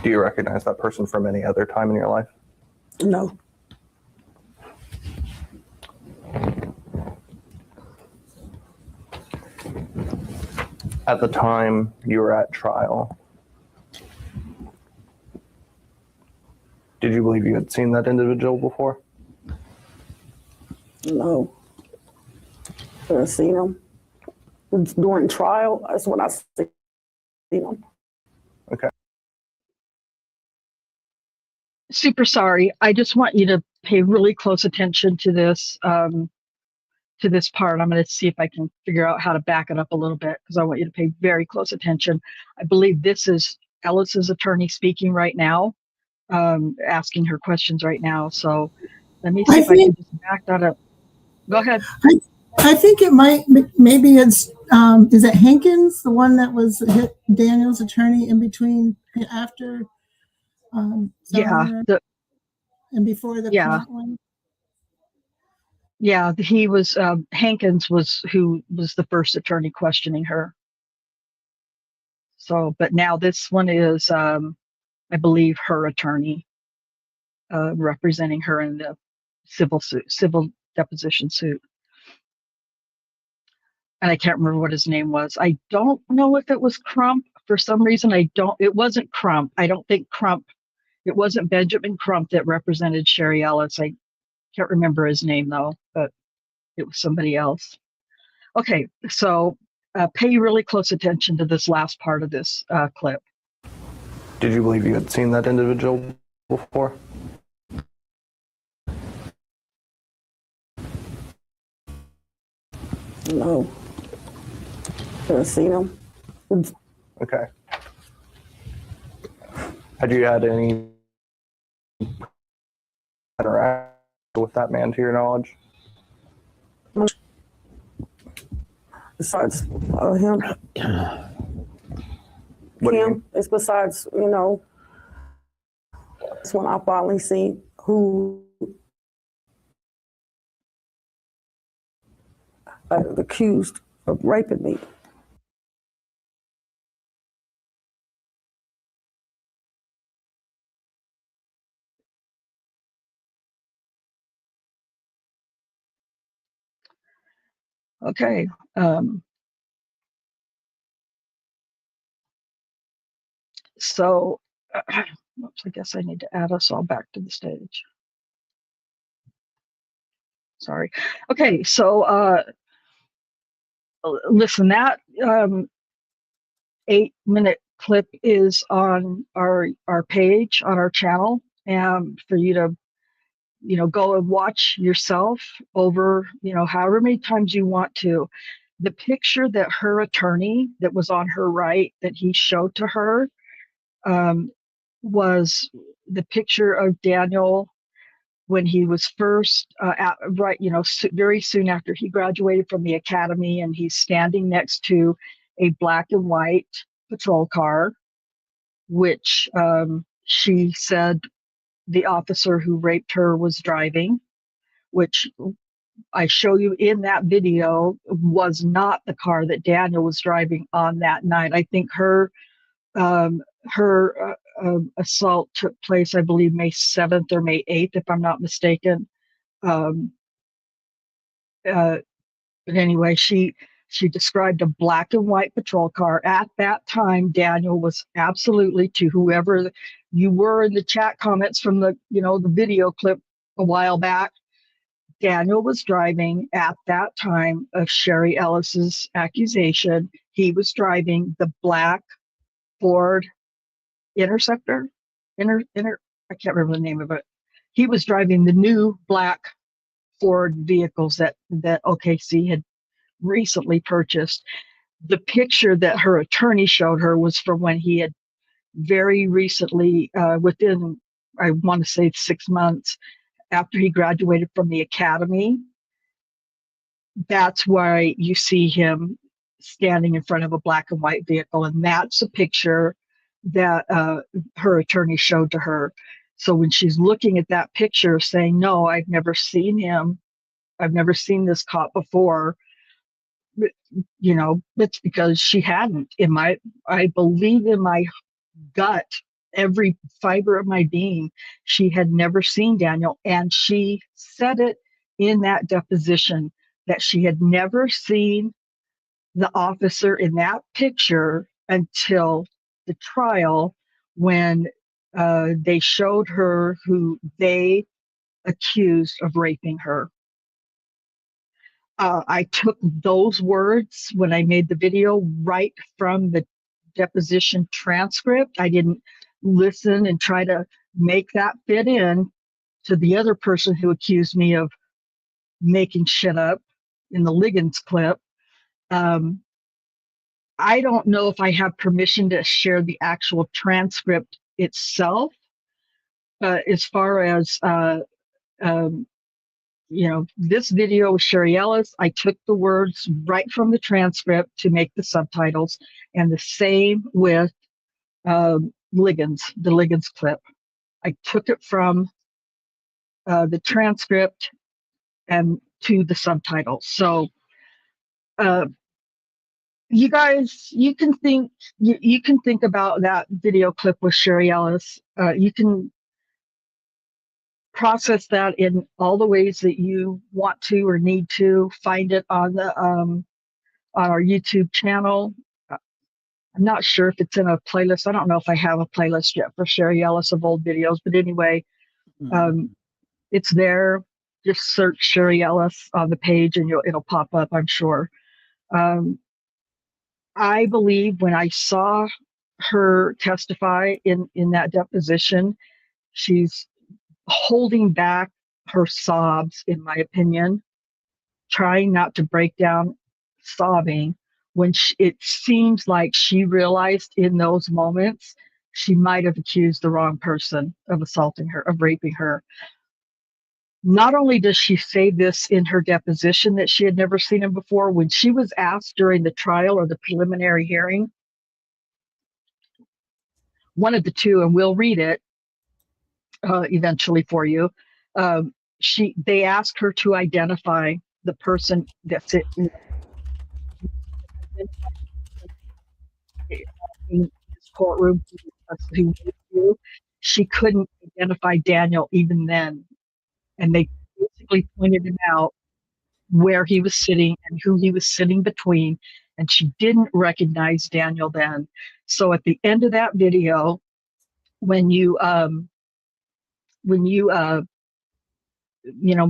Do you recognize that person from any other time in your life? No. At the time you were at trial, did you believe you had seen that individual before? No. I've seen him. During trial, that's when I seen him. Okay. Super sorry. I just want you to pay really close attention to this part. I'm going to see if I can figure out how to back it up a little bit because I want you to pay very close attention. I believe this is Ellis's attorney speaking right now, asking her questions right now. So let me see if I can just back that up. Go ahead. I think it might, maybe it's, is it Hankins, the one that was Daniel's attorney in between, after? Yeah. And before the current one? Yeah, he was, Hankins was who was the first attorney questioning her. So, but now this one is, I believe, her attorney representing her in the civil deposition suit. And I can't remember what his name was. I don't know if it was Crump. For some reason, it wasn't Crump. I don't think Crump, it wasn't Benjamin Crump that represented Sherry Ellis. I can't remember his name though, but it was somebody else. Okay, so pay really close attention to this last part of this clip. Did you believe you had seen that individual before? No. I've seen him. Okay. Had you had any interaction with that man to your knowledge? Besides him. It's besides, it's when I finally seen who accused of raping me. Okay. So, oops, I guess I need to add us all back to the stage. Sorry. Okay, so listen, that 8-minute clip is on our page, on our channel, and for you to go and watch yourself over, however many times you want to. The picture that her attorney that was on her right that he showed to her was the picture of Daniel when he was first very soon after he graduated from the academy, and he's standing next to a black and white patrol car, which she said the officer who raped her was driving, which I show you in that video was not the car that Daniel was driving on that night. I think her assault took place, I believe, May 7th or May 8th, if I'm not mistaken. But anyway, she described a black and white patrol car. At that time, Daniel was absolutely, to whoever you were in the chat comments from the video clip a while back, Daniel was driving at that time of Sherry Ellis's accusation. He was driving the black Ford Interceptor. I can't remember the name of it. He was driving the new black Ford vehicles that OKC had recently purchased. The picture that her attorney showed her was from when he had very recently, within, I want to say 6 months after he graduated from the academy. That's why you see him standing in front of a black and white vehicle. And that's a picture that her attorney showed to her. So when she's looking at that picture saying, no, I've never seen him, I've never seen this cop before, you know, it's because she hadn't. I believe in my gut, every fiber of my being, she had never seen Daniel. And she said it in that deposition that she had never seen the officer in that picture until the trial, when they showed her who they accused of raping her. I took those words when I made the video right from the deposition transcript. I didn't listen and try to make that fit in to the other person who accused me of making shit up in the Liggins clip. I don't know if I have permission to share the actual transcript itself, but as far as you know, this video with Sherry Ellis, I took the words right from the transcript to make the subtitles, and the same with Liggins, the Liggins clip. I took it from the transcript and to the subtitles. So you guys, you can think about that video clip with Sherry Ellis. You can process that in all the ways that you want to or need to. Find it on the on our YouTube channel. I'm not sure if it's in a playlist. I don't know if I have a playlist yet for Sherry Ellis of old videos, but anyway, it's there. Just search Sherry Ellis on the page and it'll pop up, I'm sure. I believe when I saw her testify in that deposition, she's holding back her sobs, in my opinion, trying not to break down sobbing, when it seems like she realized in those moments she might have accused the wrong person of assaulting her, of raping her. Not only does she say this in her deposition that she had never seen him before, when she was asked during the trial or the preliminary hearing, one of the two, and we'll read it eventually for you, they asked her to identify the person that's in this courtroom. She couldn't identify Daniel even then, and they basically pointed him out where he was sitting and who he was sitting between, and she didn't recognize Daniel then. So at the end of that video, when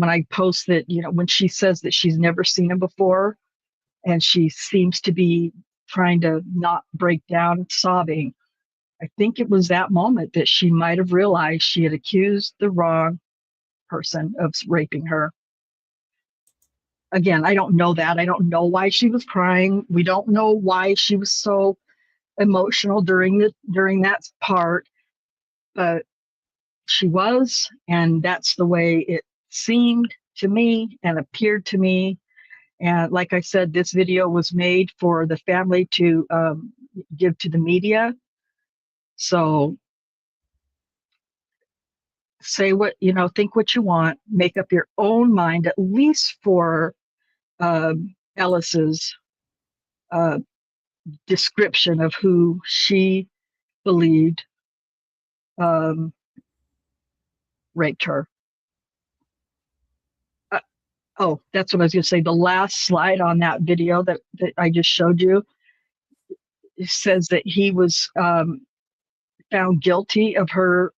I post that, when she says that she's never seen him before, and she seems to be trying to not break down sobbing, I think it was that moment that she might have realized she had accused the wrong person of raping her. Again, I don't know that. I don't know why she was crying. We don't know why she was so emotional during that part, but she was, and that's the way it seemed to me and appeared to me. And like I said, this video was made for the family to give to the media. So say what, think what you want, make up your own mind, at least for Ellis's description of who she believed raped her. Oh, that's what I was going to say. The last slide on that video that I just showed you, it says that he was found guilty of her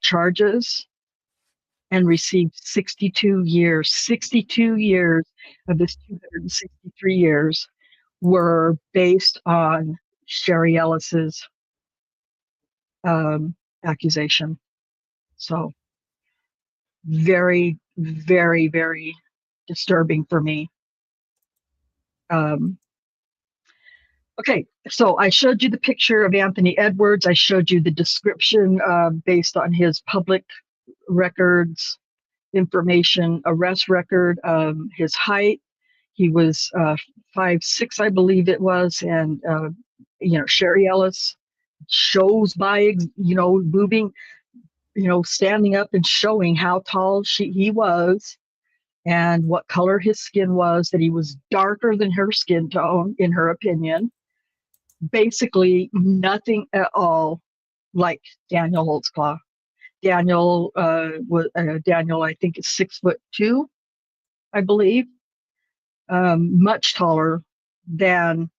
charges and received 62 years. 62 years of his 263 years were based on Sherry Ellis's accusation. So very, very, very disturbing for me. Okay, so I showed you the picture of Anthony Edwards. I showed you the description based on his public records information, arrest record, his height. He was 5'6", I believe it was, and Sherry Ellis shows by, moving, standing up and showing how tall he was and what color his skin was, that he was darker than her skin tone, in her opinion. Basically, nothing at all like Daniel Holtzclaw. Daniel, I think, is 6'2", I believe, much taller than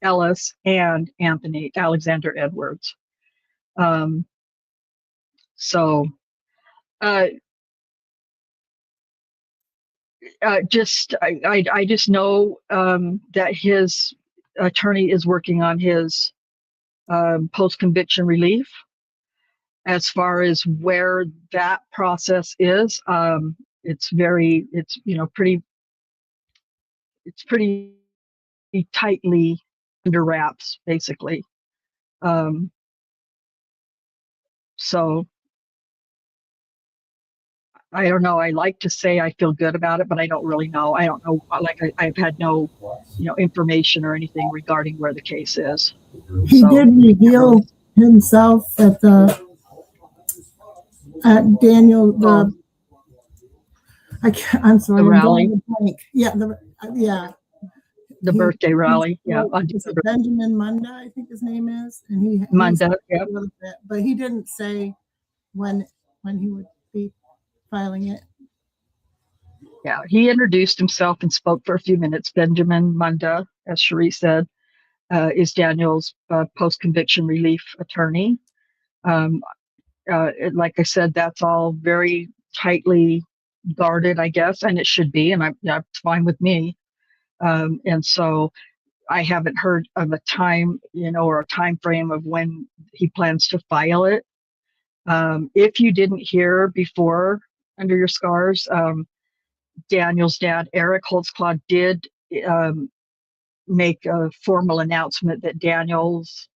Ellis and Anthony Alexander Edwards. So, I just know that his attorney is working on his post-conviction relief. As far as where that process is, it's pretty tightly under wraps, basically. So I don't know. I like to say I feel good about it, but I don't really know. I don't know. Like I've had no, information or anything regarding where the case is. He did reveal himself at Daniel I'm sorry. The rally. The birthday rally. Yeah. Is it Benjamin Munda, I think his name is, and Munda. Yeah. But he didn't say when he would be filing it. Yeah, he introduced himself and spoke for a few minutes. Benjamin Munda, as Cherie said, is Daniel's post-conviction relief attorney. Like I said, that's all very tightly guarded, I guess, and it should be, and it's fine with me. And so I haven't heard of a time, or a time frame of when he plans to file it. If you didn't hear before, Under Your Scars, Daniel's dad, Eric Holtzclaw, did make a formal announcement that Daniel's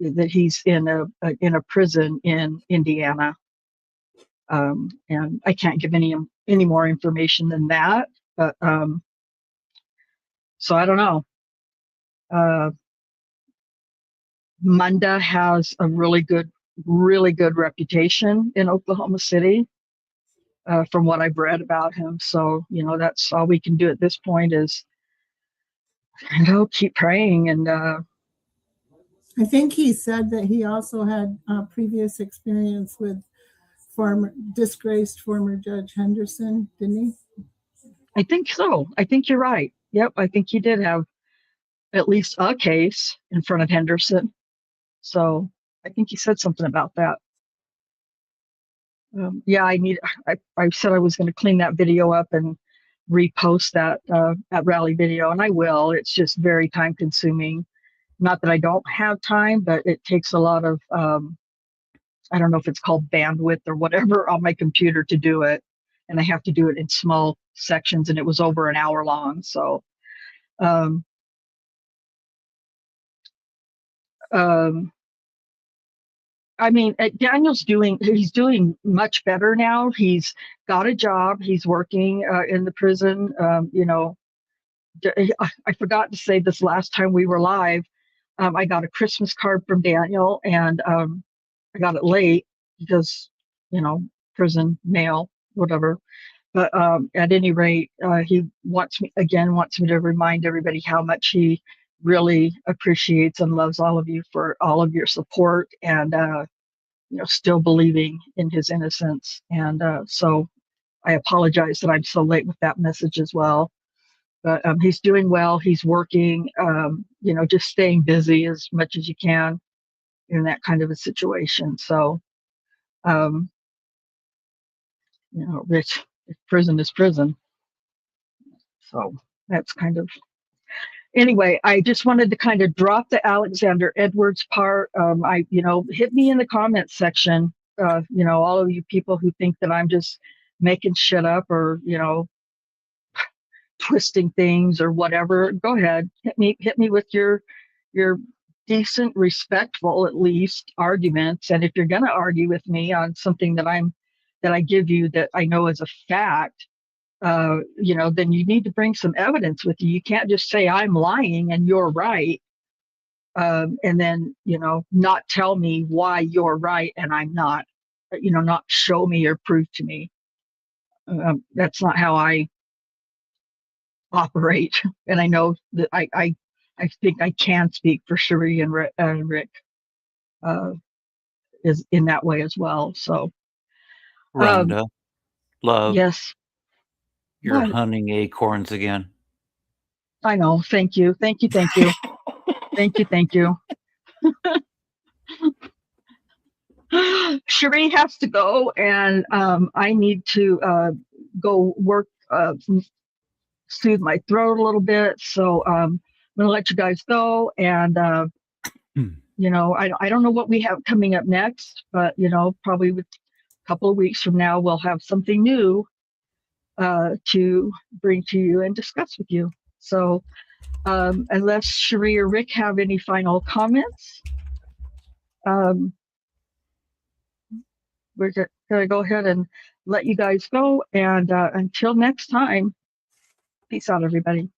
that he's in a prison in Indiana, and I can't give any more information than that. But so I don't know. Munda has a really good reputation in Oklahoma City, from what I've read about him. So, that's all we can do at this point is, keep praying. And I think he said that he also had previous experience with disgraced former Judge Henderson, didn't he? I think so. I think you're right. Yep. I think he did have at least a case in front of Henderson. So I think he said something about that. Yeah, I said I was going to clean that video up and repost that rally video, and I will. It's just very time consuming. Not that I don't have time, but it takes a lot of, I don't know if it's called bandwidth or whatever on my computer to do it. And I have to do it in small sections, and it was over an hour long. So, I mean, Daniel's he's doing much better now. He's got a job. He's working in the prison. I forgot to say this last time we were live. I got a Christmas card from Daniel, and I got it late because, prison mail, whatever. But at any rate, he wants me to remind everybody how much he really appreciates and loves all of you for all of your support and, still believing in his innocence. And so I apologize that I'm so late with that message as well. But he's doing well. He's working, just staying busy as much as you can in that kind of a situation. So, Rich, prison is prison. So that's kind of, anyway, I just wanted to kind of drop the Alexander Edwards part. Hit me in the comments section. All of you people who think that I'm just making shit up or, twisting things or whatever, go ahead. Hit me with your decent, respectful, at least, arguments. And if you're going to argue with me on something that I give you that I know is a fact, then you need to bring some evidence with you. You can't just say I'm lying and you're right. and then, not tell me why you're right and I'm not, not show me or prove to me. That's not how I operate. And I know that I think I can speak for Cherie and Rick is in that way as well. So, Rhonda, love, yes, you're what? hunting acorns again. I know. Thank you. Thank you. Thank you. Thank you. Thank you. Cherie has to go, and I need to go work, soothe my throat a little bit. So I'm going to let you guys go. And, I don't know what we have coming up next, but, probably a couple of weeks from now, we'll have something new to bring to you and discuss with you. So unless Cherie or Rick have any final comments, we're going to go ahead and let you guys go. And until next time, peace out, everybody.